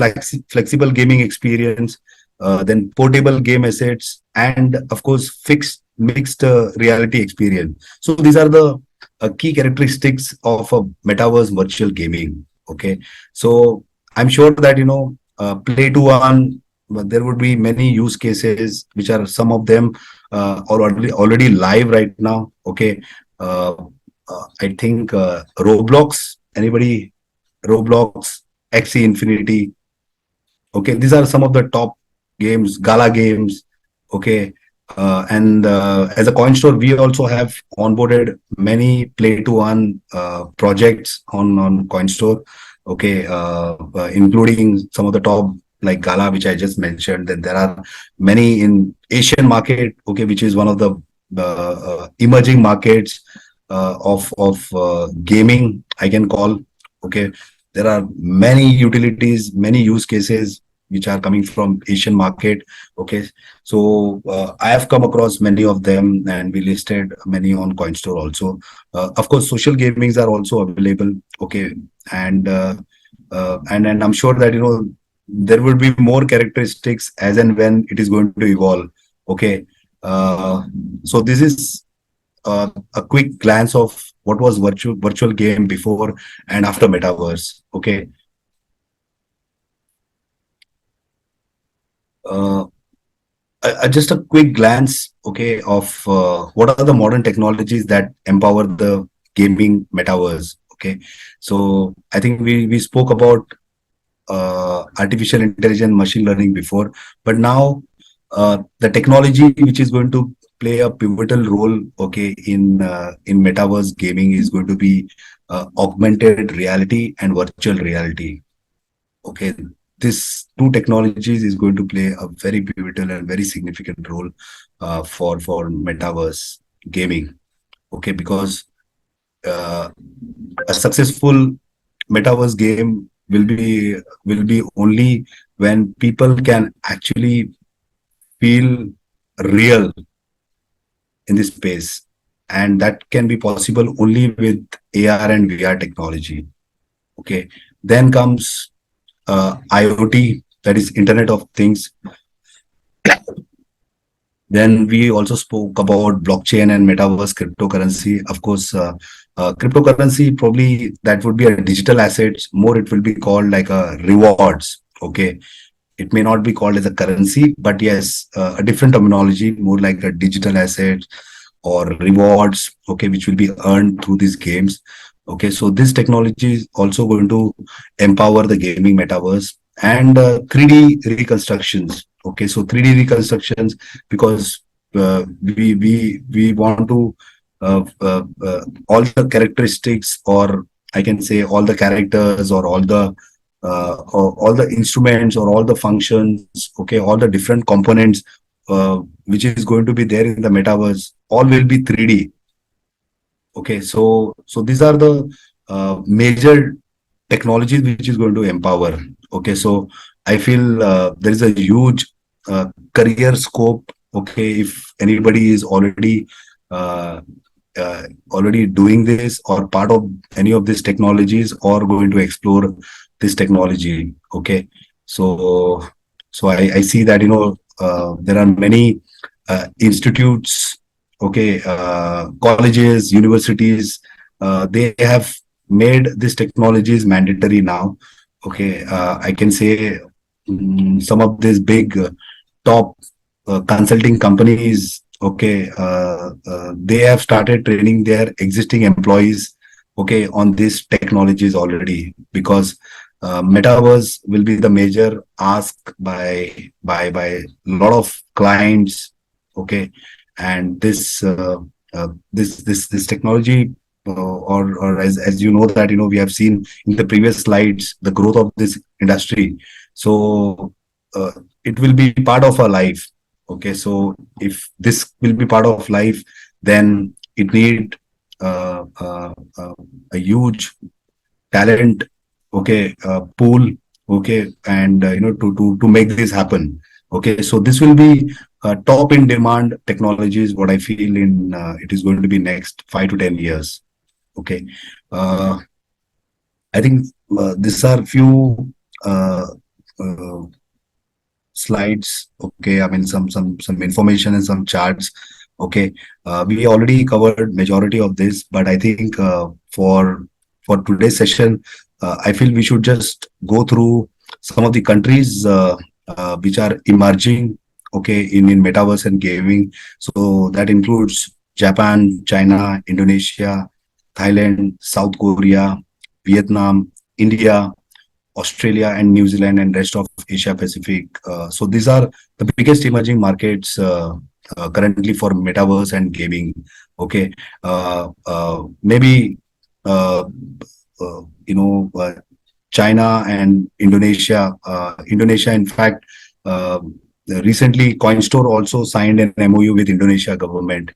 flexible gaming experience, then portable game assets, and of course, fixed mixed reality experience. So these are the key characteristics of a metaverse virtual gaming. Okay, so I'm sure that play to earn, but there would be many use cases, which are some of them are already live right now. Okay, uh, I think Roblox. Anybody? Roblox, XE Infinity. Okay, these are some of the top games, Gala games. Okay, and as a Coinstore, we also have onboarded many play to earn projects on Coinstore. Okay, including some of the top like Gala, which I just mentioned. Then there are many in Asian market. Okay, which is one of the emerging markets of gaming, I can call. Okay, there are many utilities, many use cases which are coming from Asian market. Okay, so I have come across many of them, and we listed many on Coinstore also. Of course, social gamings are also available. Okay, and and I'm sure that there will be more characteristics as and when it is going to evolve. Okay, so this is a quick glance of what was virtual game before and after metaverse. Okay, uh, just a quick glance, okay, of what are the modern technologies that empower the gaming metaverse. Okay, so I think we spoke about artificial intelligence, machine learning before, but now the technology which is going to play a pivotal role, okay, in metaverse gaming is going to be augmented reality and virtual reality. Okay, this two technologies is going to play a very pivotal and very significant role for metaverse gaming. Okay, because uh, a successful metaverse game will be only when people can actually feel real in this space, and that can be possible only with AR and VR technology. Okay, then comes IoT, that is Internet of Things. Then we also spoke about blockchain and metaverse cryptocurrency. Of course, cryptocurrency, probably that would be a digital asset. More, it will be called like a rewards. Okay, it may not be called as a currency, but yes, a different terminology, more like a digital asset or rewards. Okay, which will be earned through these games. Okay, so this technology is also going to empower the gaming metaverse, and 3D reconstructions. Okay, so 3D reconstructions, because we want to all the characteristics, or I can say all the characters, or all the instruments, or all the functions. Okay, all the different components which is going to be there in the metaverse, all will be 3D. Okay, so these are the major technologies which is going to empower. Okay, so I feel there is a huge career scope. Okay, if anybody is uh, already doing this, or part of any of these technologies, or going to explore this technology. Okay, so I see that there are many institutes, okay, colleges, universities, they have made these technologies mandatory now. Okay, I can say some of these big top consulting companies, okay, they have started training their existing employees okay, on these technologies already, because metaverse will be the major ask by a lot of clients, okay, and this technology, or as you know that, we have seen in the previous slides the growth of this industry. So uh, it will be part of our life. Okay, so if this will be part of life, then it need a huge talent, okay, pool, okay, and to make this happen. Okay, so this will be top in demand technologies, what I feel in it is going to be next 5 to 10 years. Okay, uh, I think these are few uh, uh, slides. Okay, I mean some information and some charts. Okay, we already covered majority of this, but I think for today's session, I feel we should just go through some of the countries which are emerging, okay, in metaverse and gaming. So that includes Japan, China, Indonesia, Thailand, South Korea, Vietnam, India, Australia and New Zealand, and rest of Asia Pacific. So these are the biggest emerging markets currently for metaverse and gaming. Okay, maybe uh, China and Indonesia. Indonesia, in fact, uh, recently Coinstore also signed an MOU with Indonesia government.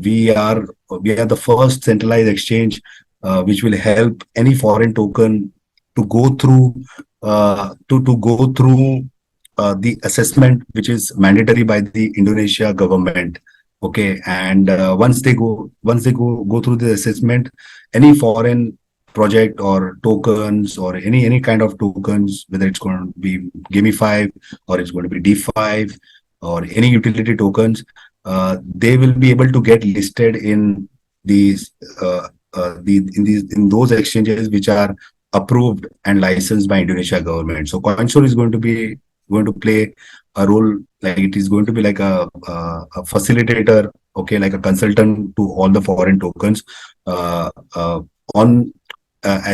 We are the first centralized exchange which will help any foreign token to go through to go through the assessment which is mandatory by the Indonesia government. Okay, and once they go through the assessment, any foreign project or tokens or any kind of tokens, whether it's going to be gamify or it's going to be D5 or any utility tokens, they will be able to get listed in these in those exchanges which are approved and licensed by Indonesia government. So Coinstore is going to play a role, like it is going to be like a facilitator, okay, like a consultant to all the foreign tokens on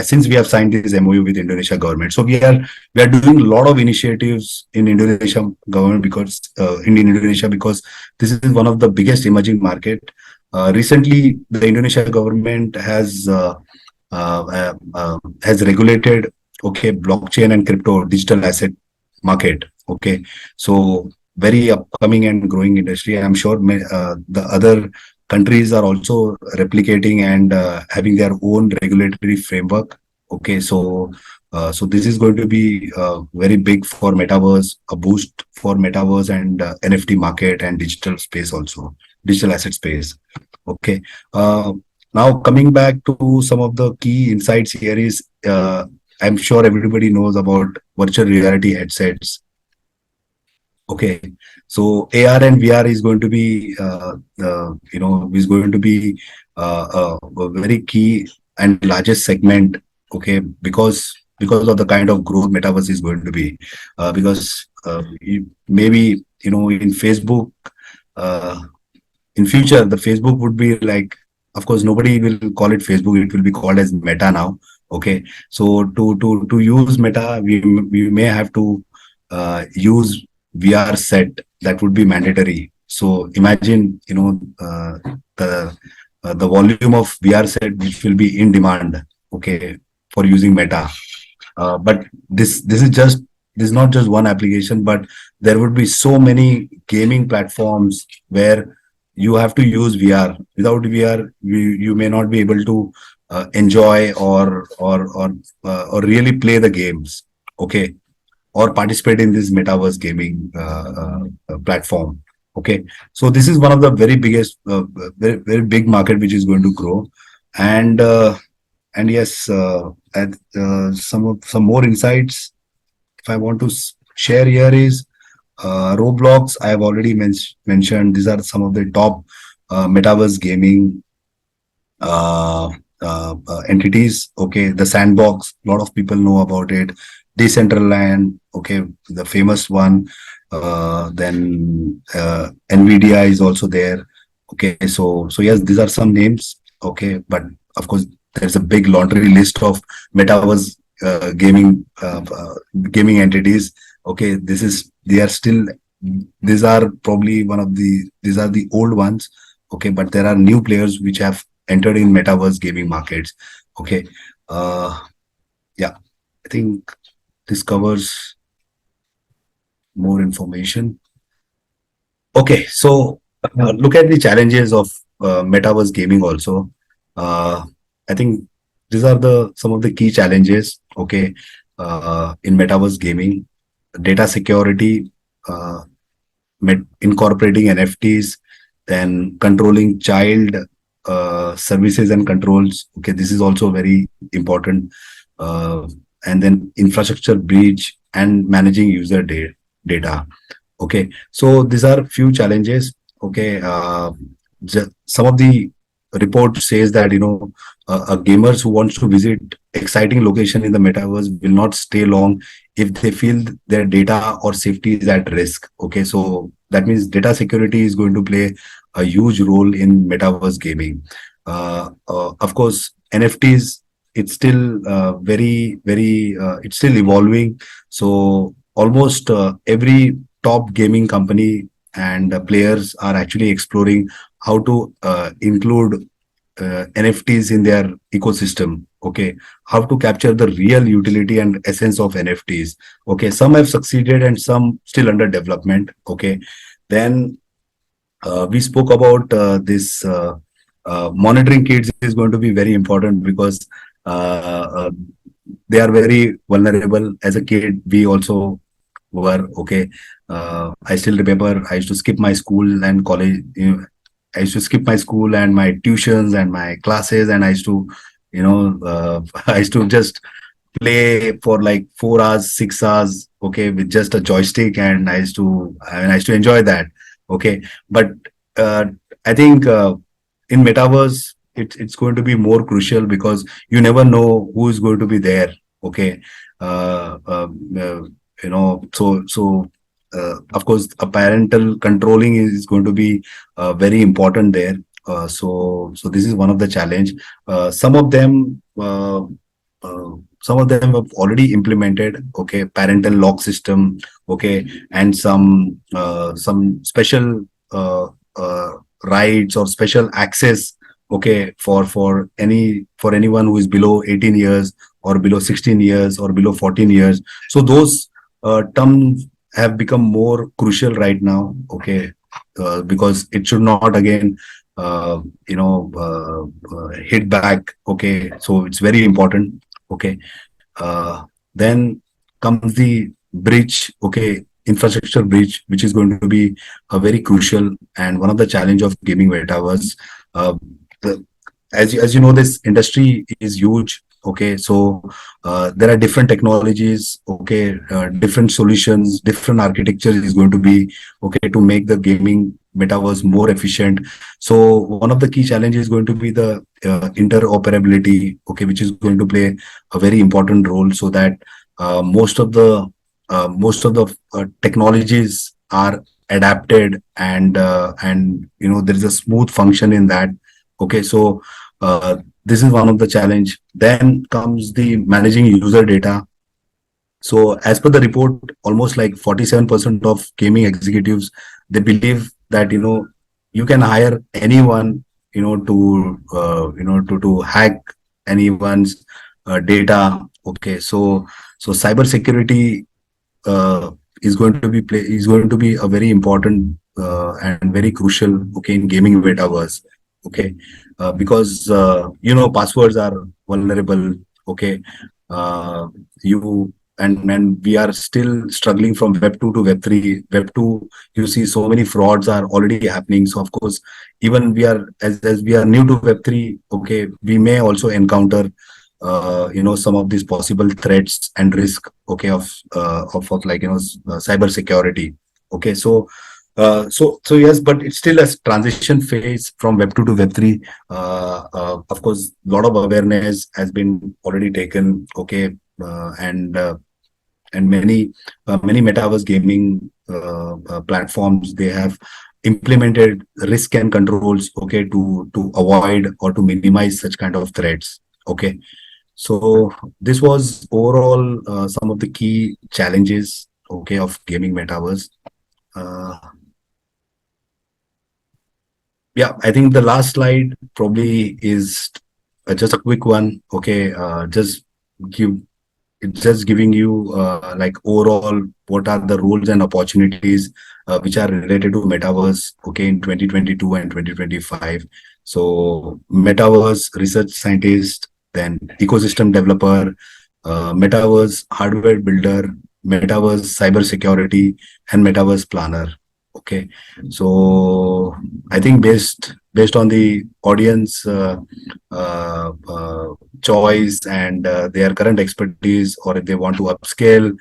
since we have signed this MOU with Indonesia government. So we are doing a lot of initiatives in Indonesia government because in Indonesia, because this is one of the biggest emerging market. Recently, the Indonesia government has regulated, okay, blockchain and crypto digital asset market. Okay, so very upcoming and growing industry. I'm sure the other countries are also replicating and having their own regulatory framework. Okay, so this is going to be very big for metaverse, a boost for metaverse and NFT market and digital space also, digital asset space. Okay, now coming back to some of the key insights here is, I'm sure everybody knows about virtual reality headsets. Okay, so AR and VR is going to be, is going to be a very key and largest segment. Okay, because of the kind of growth metaverse is going to be, because maybe in Facebook, in future the Facebook would be like, of course nobody will call it Facebook, it will be called as Meta now. Okay, so to use Meta, we may have to use VR set, that would be mandatory. So imagine, the volume of VR set which will be in demand, okay, for using Meta. But this is not just one application, but there would be so many gaming platforms where you have to use VR. Without VR, you may not be able to enjoy or really play the games. Okay, or participate in this metaverse gaming platform. Okay, so this is one of the very biggest, very big market which is going to grow, and yes, some more insights if I want to share here is Roblox. I have already mentioned these are some of the top metaverse gaming entities. Okay, the Sandbox, a lot of people know about it. Decentraland, okay, the famous one. Then Nvidia is also there. Okay, so yes, these are some names. Okay, but of course there's a big laundry list of metaverse gaming entities. Okay, they are still, these are probably these are the old ones. Okay, but there are new players which have entered in metaverse gaming markets. Okay, yeah, I think this covers more information. Okay, so look at the challenges of metaverse gaming also. I think these are some of the key challenges. Okay, in metaverse gaming: data security, uh, incorporating NFTs, then controlling child services and controls. Okay, this is also very important. Uh, and then infrastructure breach and managing user data. Okay, so these are few challenges. Okay, some of the report says that gamers who wants to visit exciting location in the metaverse will not stay long if they feel their data or safety is at risk. Okay, so that means data security is going to play a huge role in metaverse gaming. Of course, NFTs, it's still it's still evolving. So almost every top gaming company and players are actually exploring how to include NFTs in their ecosystem. Okay, how to capture the real utility and essence of NFTs. Okay, some have succeeded and some still under development. Okay, then we spoke about this monitoring kids is going to be very important because they are very vulnerable. As a kid, we also were. Okay, I still remember I used to skip my school and college. I used to skip my school and my tuitions and my classes, and I used to, I used to just play for like 4 hours, 6 hours, okay, with just a joystick, and I used to enjoy that. Okay, but uh, I think in metaverse, it's going to be more crucial because you never know who is going to be there. Okay, uh, um, uh, of course, a parental controlling is going to be very important there. So this is one of the challenge. Some of them. Some of them have already implemented, okay, parental lock system, okay, and some special rights or special access, okay, for anyone who is below 18 years or below 16 years or below 14 years. So those terms have become more crucial right now, okay, because it should not again hit back. Okay, so it's very important. Okay, then comes the bridge, okay, infrastructure bridge, which is going to be a very crucial and one of the challenge of gaming metaverse. uh, the, as you know, this industry is huge. Okay, so there are different technologies, okay, different solutions, different architecture is going to be, okay, to make the gaming metaverse more efficient. So one of the key challenges is going to be the interoperability, okay, which is going to play a very important role, so that most of the technologies are adapted, and there is a smooth function in that. Okay, so this is one of the challenge. Then comes the managing user data. So as per the report, almost like 47% of gaming executives, they believe that you can hire anyone to hack anyone's data. Okay, so cyber security is going to be a very important and very crucial, okay, in gaming metaverse. Okay, because passwords are vulnerable. Okay, you and we are still struggling from web 2 to web 3. Web 2, you see so many frauds are already happening. So of course, even we are as we are new to web 3, okay, we may also encounter some of these possible threats and risk, okay, of like cyber security. Okay, so yes, but it's still a transition phase from web 2 to web 3. Of course, a lot of awareness has been already taken. Okay, and many metaverse gaming platforms, they have implemented risk and controls, okay, to avoid or to minimize such kind of threats. Okay. So this was overall some of the key challenges, okay, of gaming metaverse. Uh, yeah, I think the last slide probably is just a quick one. Okay, give it's just giving you like overall what are the roles and opportunities which are related to metaverse, okay, in 2022 and 2025. So metaverse research scientist, then ecosystem developer, metaverse hardware builder, metaverse cyber security, and metaverse planner. Okay, so I think based on the audience choice and their current expertise, or if they want to upscale,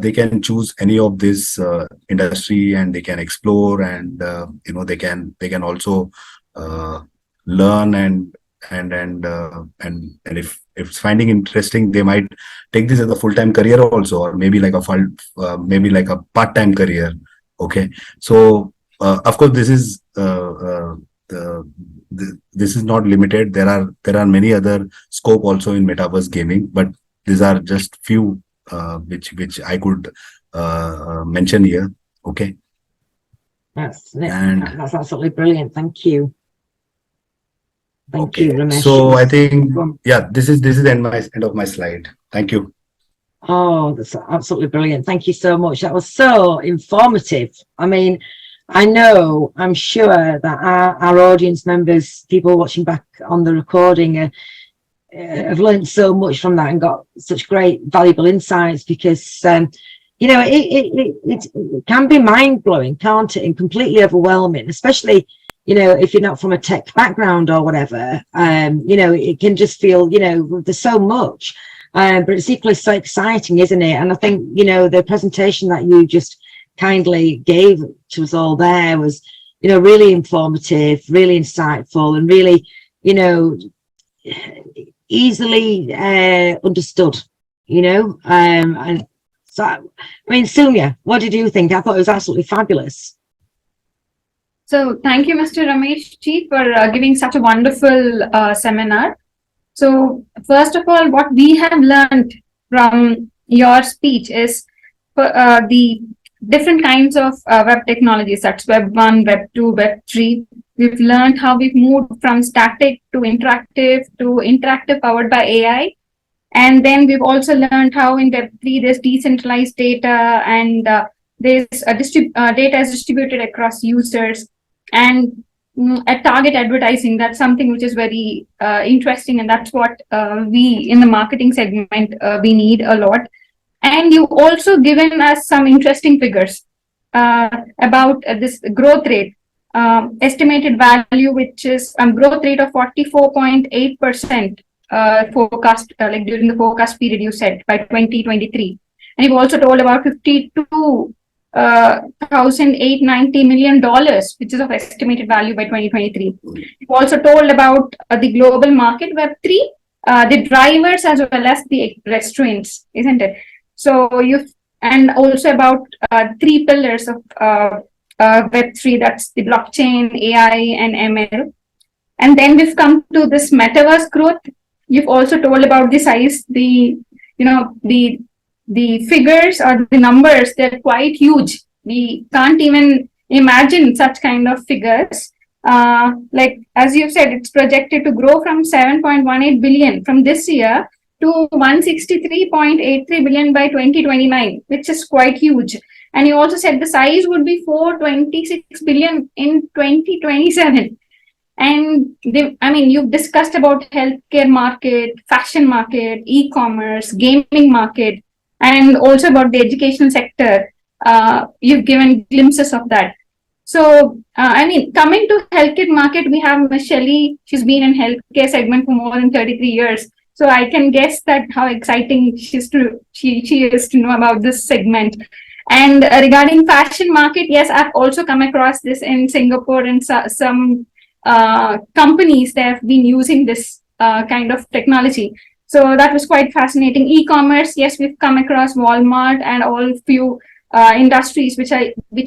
they can choose any of this industry and they can explore, and they can also learn, and if it's finding interesting, they might take this as a full-time career also, or maybe like a part-time career. Okay, so of course this is this is not limited. There are many other scope also in metaverse gaming, but these are just few which I could mention here. Okay, That's and absolutely brilliant. Thank you. Thank you, okay, Ramesh. so I think this is the end of my slide. Thank you. Oh, that's absolutely brilliant. Thank you so much. That was so informative. I mean, I'm sure that our audience members, people watching back on the recording, have learned so much from that and got such great, valuable insights, because, it can be mind-blowing, can't it? And completely overwhelming, especially, if you're not from a tech background or whatever. It can just feel, there's so much. But it's equally so exciting, isn't it? And I think, the presentation that you just kindly gave to us all there was, really informative, really insightful, and really, easily understood, and so, I mean, Soumya, what did you think? I thought it was absolutely fabulous. So thank you, Mr. Ramesh Ji, for giving such a wonderful seminar. So first of all, what we have learned from your speech is the different kinds of web technologies, that's Web 1, Web 2, Web 3. We've learned how we've moved from static to interactive powered by AI. And then we've also learned how in Web 3 there's decentralized data, and there's data is distributed across users, and at target advertising. That's something which is very interesting, and that's what we in the marketing segment we need a lot. And you also given us some interesting figures about this growth rate, estimated value, which is growth rate of 44.8% forecast, like during the forecast period you said by 2023. And you've also told about $52,890 million, which is of estimated value by 2023. You've also told about the global market, Web 3, the drivers as well as the restraints, isn't it? So and also about 3 pillars of Web 3, that's the blockchain, AI, and ML. And then we've come to this metaverse growth. You've also told about the size, the figures or the numbers, they're quite huge. We can't even imagine such kind of figures. Like as you've said, it's projected to grow from 7.18 billion from this year to 163.83 billion by 2029, which is quite huge. And you also said the size would be 426 billion in 2027. And you've discussed about healthcare market, fashion market, e-commerce, gaming market, and also about the education sector. You've given glimpses of that. So, coming to healthcare market, we have Ms. Shelle. She's been in healthcare segment for more than 33 years. So I can guess that how exciting she is to know about this segment. And regarding fashion market, yes, I've also come across this in Singapore, and some companies that have been using this kind of technology. So that was quite fascinating. E-commerce, yes, we've come across Walmart and all few industries which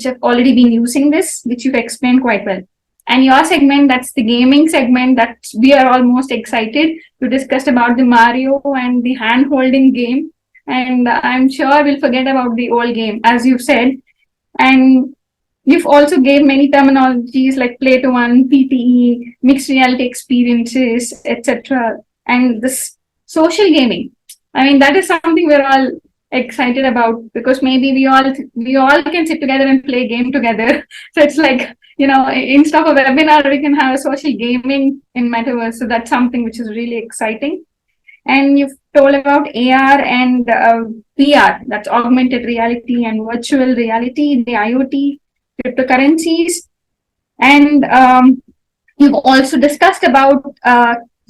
have already been using this, which you've explained quite well. And your segment, that's the gaming segment, that we are all most excited to discuss about the Mario and the hand holding game. And I'm sure we'll forget about the old game, as you said. And you've also gave many terminologies like play to earn, PTE, mixed reality experiences, etc. And this social gaming. I mean, that is something we're all excited about, because maybe we all can sit together and play a game together. So it's like, instead of a webinar, we can have a social gaming in Metaverse. So that's something which is really exciting. And you've told about AR and VR, that's augmented reality and virtual reality, the IoT, cryptocurrencies. And you've also discussed about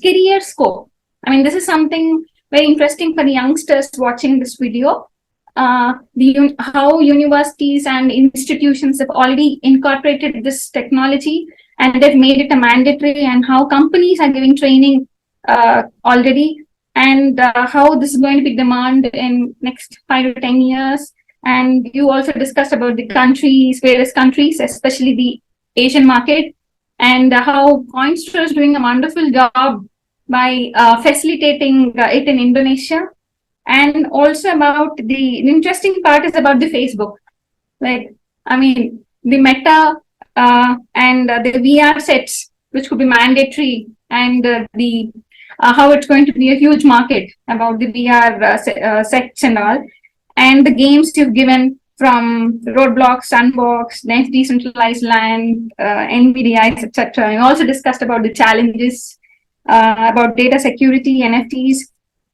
career scope. I mean, this is something very interesting for the youngsters watching this video. How universities and institutions have already incorporated this technology and they've made it a mandatory, and how companies are giving training already, and how this is going to be demand in next 5 to 10 years. And you also discussed about the various countries, especially the Asian market, and how Coinstore is doing a wonderful job by facilitating it in Indonesia. And also about the interesting part is about the Facebook. Like, I mean, the Meta and the VR sets, which could be mandatory, and the how it's going to be a huge market about the VR sets and all. And the games you've given from Roadblocks, Sandbox, Next Decentralized Land, NVDIs, etc. You also discussed about the challenges about data security, NFTs,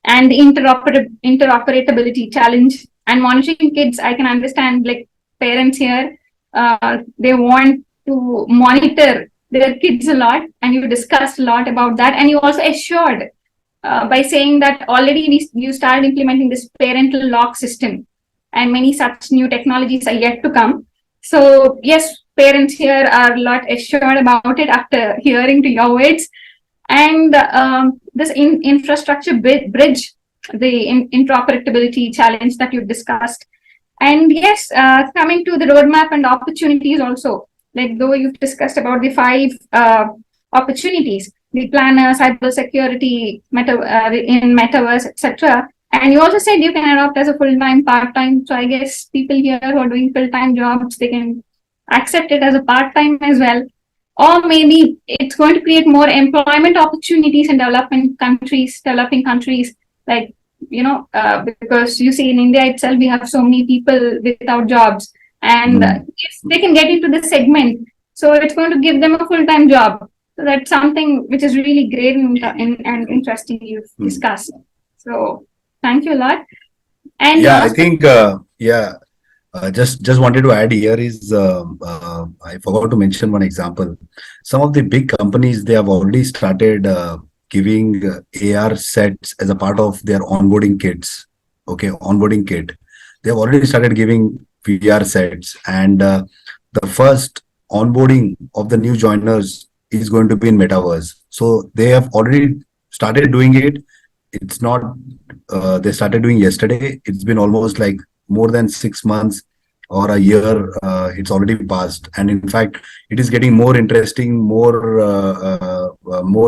and the interoperability challenge. And monitoring kids, I can understand, like parents here, they want to monitor their kids a lot, and you discussed a lot about that. And you also assured by saying that already you started implementing this parental lock system, and many such new technologies are yet to come. So yes, parents here are a lot assured about it after hearing to your words. And this infrastructure bridge, the interoperability challenge that you've discussed. And yes, coming to the roadmap and opportunities also, like though you've discussed about the 5 opportunities, the planner, cybersecurity, in Metaverse, etc. And you also said you can adopt as a full-time, part-time. So I guess people here who are doing full-time jobs, they can accept it as a part-time as well. Or maybe it's going to create more employment opportunities in developing countries, like, because you see in India itself, we have so many people without jobs. And if they can get into this segment, so it's going to give them a full-time job. So that's something which is really great and interesting you've discussed. So thank you a lot. And I think, just wanted to add here is, I forgot to mention one example. Some of the big companies, they have already started giving AR sets as a part of their onboarding kits. Okay, onboarding kit. They have already started giving VR sets, and the first onboarding of the new joiners is going to be in Metaverse. So they have already started doing it. It's not, they started doing yesterday. It's been almost like more than 6 months or a year. It's already passed. And in fact, it is getting more interesting, more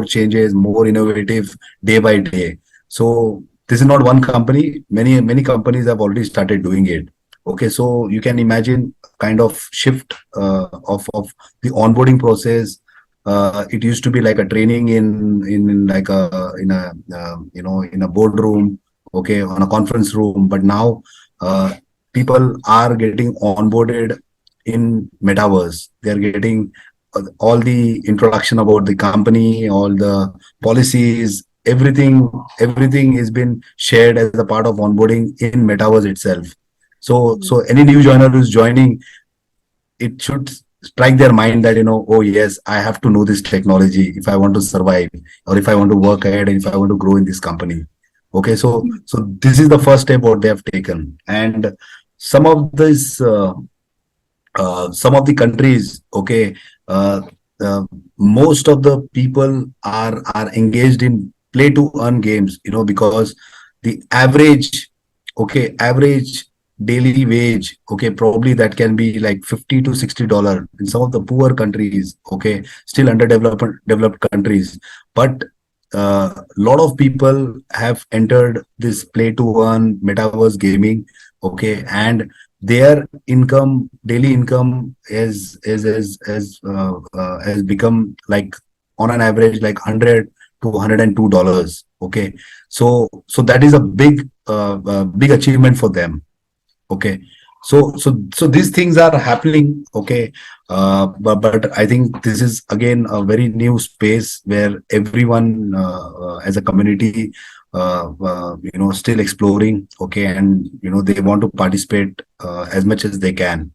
changes, more innovative day by day. So this is not one company. Many companies have already started doing it. Okay, so you can imagine kind of shift of the onboarding process. It used to be like a training in a boardroom, okay, on a conference room. But now people are getting onboarded in Metaverse. They're getting all the introduction about the company, all the policies, everything has been shared as a part of onboarding in Metaverse itself. So any new joiner who's joining, it should strike their mind that, oh yes, I have to know this technology if I want to survive, or if I want to work ahead, and if I want to grow in this company. Okay, so this is the first step what they have taken. And some of the countries, okay, most of the people are engaged in play to earn games, because the average daily wage, okay, probably that can be like $50 to $60 in some of the poor countries, okay, still developed countries. But a lot of people have entered this play to earn metaverse gaming, okay, and their income, daily income has become like on an average like 100 to $102, okay. So that is a big achievement for them, okay. So these things are happening, okay. But I think this is again a very new space where everyone as a community still exploring, okay, and they want to participate as much as they can.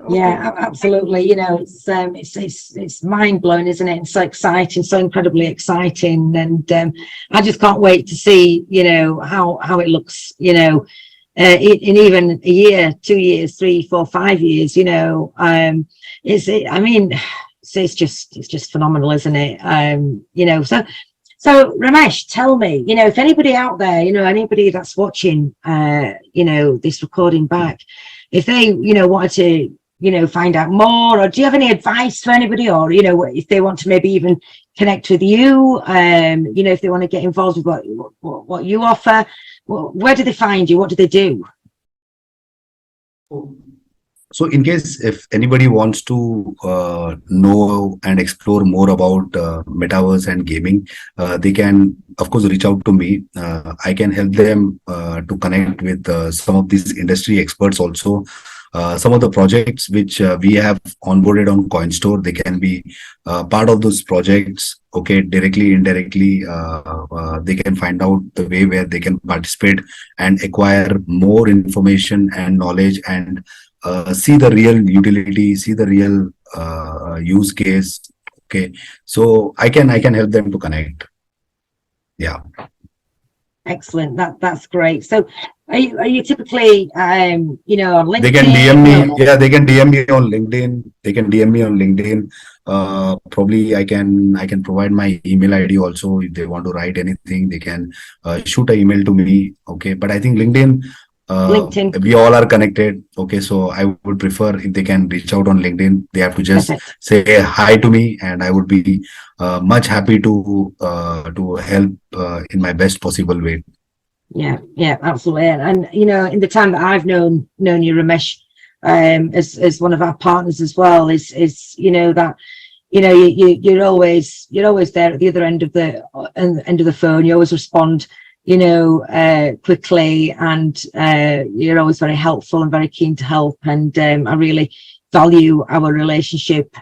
Yeah, absolutely. It's mind blowing, isn't it? It's so exciting, so incredibly exciting, and I just can't wait to see, how it looks, in even a year, 2 years, 3, 4, 5 years. It's just phenomenal, isn't it? So Ramesh, tell me, if anybody out there, anybody that's watching, this recording back, if they, wanted to, find out more, or do you have any advice for anybody, or if they want to maybe even connect with you, if they want to get involved with what you offer, where do they find you? What do they do? So in case if anybody wants to know and explore more about metaverse and gaming, they can of course reach out to me. I can help them to connect with some of these industry experts also. Some of the projects which we have onboarded on Coinstore, they can be part of those projects, okay, directly, indirectly. They can find out the way where they can participate and acquire more information and knowledge, and see the real utility, see the real use case, okay. So I can help them to connect. Yeah. Excellent. That's great. So are you typically on LinkedIn? They can DM me. Yeah, they can DM me on LinkedIn. Probably I can provide my email ID also. If they want to write anything, they can shoot an email to me. Okay. But I think LinkedIn, we all are connected. Okay. So I would prefer if they can reach out on LinkedIn. They have to just say hi to me, and I would be much happy to help in my best possible way. Yeah, absolutely. And in the time that I've known you, Ramesh, as one of our partners as well, is that you're always there at the other end of the phone. You always respond quickly, and you're always very helpful and very keen to help, and I really value our relationship,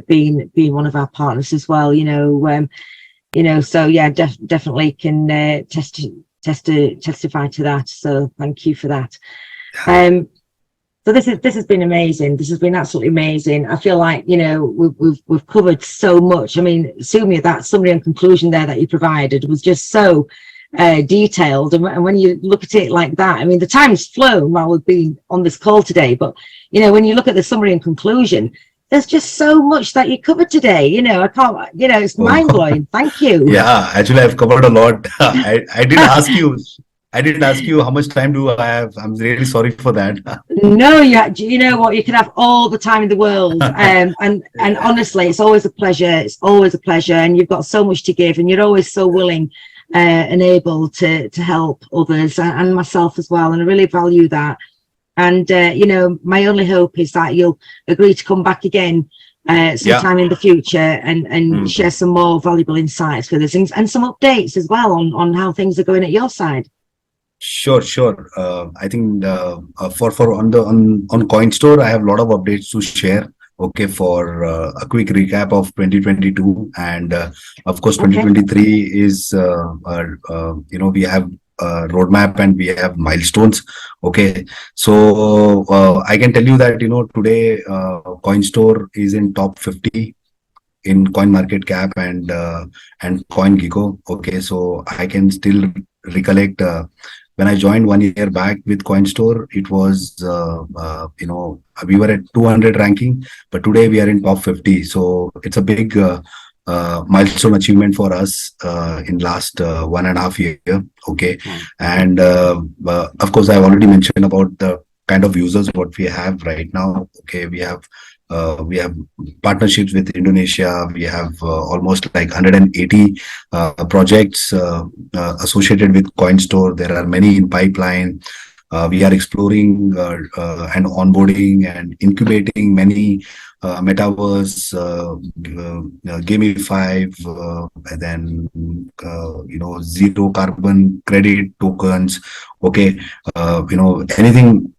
being one of our partners as well. So yeah, definitely can testify to that. So thank you for that. So this has been amazing. This has been absolutely amazing. I feel like we've covered so much. I mean, Sumia, that summary and conclusion there that you provided was just so detailed, and when you look at it like that, I mean, the time's flown while we've been on this call today, but when you look at the summary and conclusion, there's just so much that you covered today. I can't, it's mind-blowing. Thank you. Yeah, actually I've covered a lot. I didn't ask you how much time do I have. I'm really sorry for that. No, you know what, you can have all the time in the world. And honestly, it's always a pleasure, and you've got so much to give, and you're always so willing and able to help others, and myself as well, and I really value that. And my only hope is that you'll agree to come back again sometime in the future, and share some more valuable insights with us, and some updates as well on how things are going at your side. Sure. I think for on Coinstore, I have a lot of updates to share. Okay, for a quick recap of 2022, and of course 2023 is we have roadmap and we have milestones. Okay, so I can tell you that today Coinstore is in top 50 in coin market cap and CoinGecko. Okay, so I can still recollect when I joined 1 year back with Coinstore, it was we were at 200 ranking, but today we are in top 50. So it's a big milestone achievement for us in last 1.5 year. Okay, and of course, I've already mentioned about the kind of users what we have right now. Okay, we have partnerships with Indonesia. We have almost like 180 projects associated with Coinstore. There are many in pipeline. We are exploring and onboarding and incubating many Metaverse, Gamify, and then zero carbon credit tokens. Okay, anything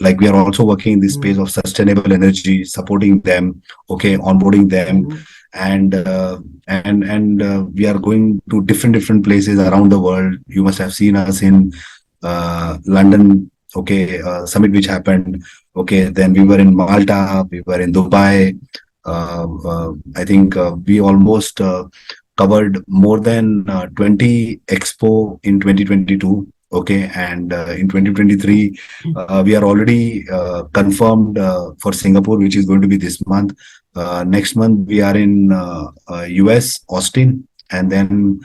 like we are also working in this space of sustainable energy, supporting them. Okay, onboarding them, and we are going to different places around the world. You must have seen us in London, okay, summit which happened. Okay, then we were in Malta, we were in Dubai. I think we almost covered more than 20 expo in 2022. Okay, and in 2023 we are already confirmed for Singapore, which is going to be this month. Next month we are in US, Austin, and then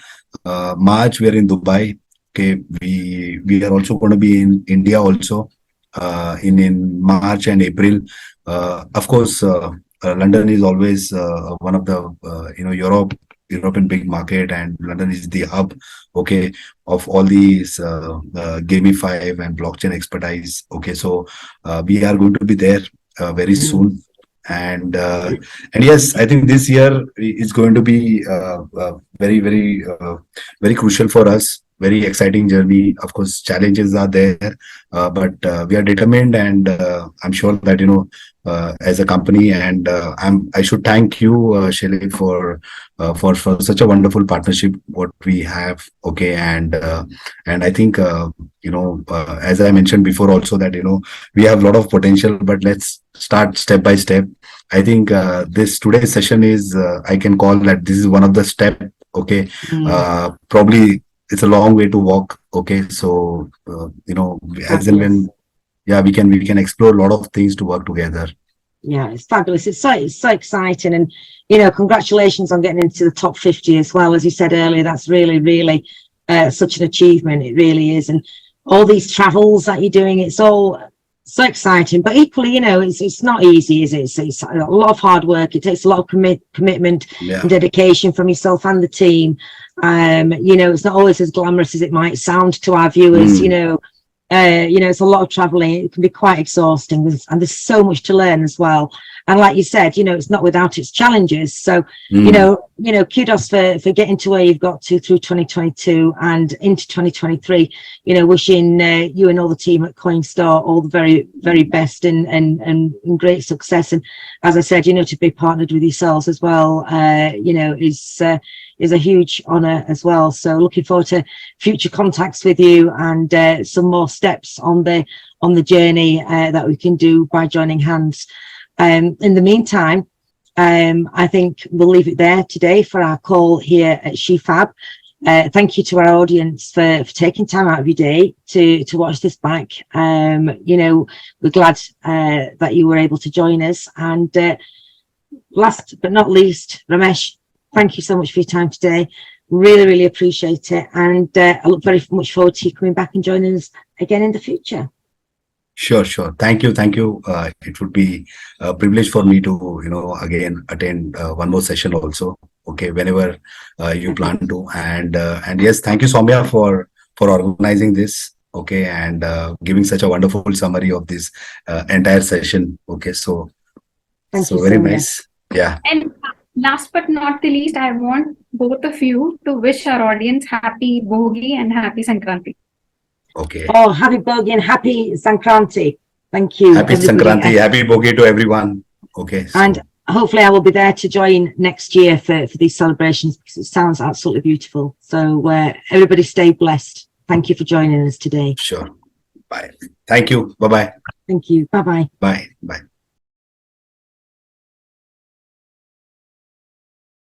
March we are in Dubai. Okay, we are also going to be in India also in March and April. Of course, London is always one of the European big market, and London is the hub, okay, of all these Gamify and blockchain expertise. Okay, so we are going to be there very soon. And yes, I think this year is going to be very crucial for us. Very exciting journey. Of course, challenges are there, but we are determined, and I'm sure that as a company, and I should thank you, Shelle, for such a wonderful partnership what we have. Okay, and I think as I mentioned before also that we have a lot of potential, but let's start step by step. I think this today's session is I can call that this is one of the step. Okay, probably it's a long way to walk. Okay, so as and when, yeah, we can explore a lot of things to work together. Yeah, it's fabulous. It's so exciting, and congratulations on getting into the top 50 as well. As you said earlier, that's really such an achievement. It really is, and all these travels that you're doing, it's all so exciting. But equally, it's not easy, is it? It's a lot of hard work. It takes a lot of commitment and dedication from yourself and the team. It's not always as glamorous as it might sound to our viewers. It's a lot of traveling. It can be quite exhausting, and there's so much to learn as well. And like you said, it's not without its challenges. So, kudos for getting to where you've got to through 2022 and into 2023. Wishing you and all the team at Coinstore all the very, very best and great success. And as I said, to be partnered with yourselves as well, is a huge honor as well. So looking forward to future contacts with you and some more steps on the journey that we can do by joining hands. In the meantime, I think we'll leave it there today for our call here at Shefab. Thank you to our audience for taking time out of your day to watch this back. We're glad that you were able to join us. And last but not least, Ramesh, thank you so much for your time today. Really appreciate it. And I look very much forward to you coming back and joining us again in the future. Sure. Thank you. It would be a privilege for me to, again, attend one more session also. Okay, whenever you plan to. And yes, thank you, Soumya, for organizing this. Okay, and giving such a wonderful summary of this entire session. Okay, so thank you, very Soumya. nice. Yeah. And last but not the least, I want both of you to wish our audience happy Bogi and happy Sankranti. Okay. Oh, happy Bogi and happy Sankranti. Thank you. Happy Sankranti, happy Bogi to everyone. Okay. So. And hopefully I will be there to join next year for these celebrations, because it sounds absolutely beautiful. So everybody stay blessed. Thank you for joining us today. Sure. Bye. Thank you. Bye-bye. Thank you. Bye-bye. Bye.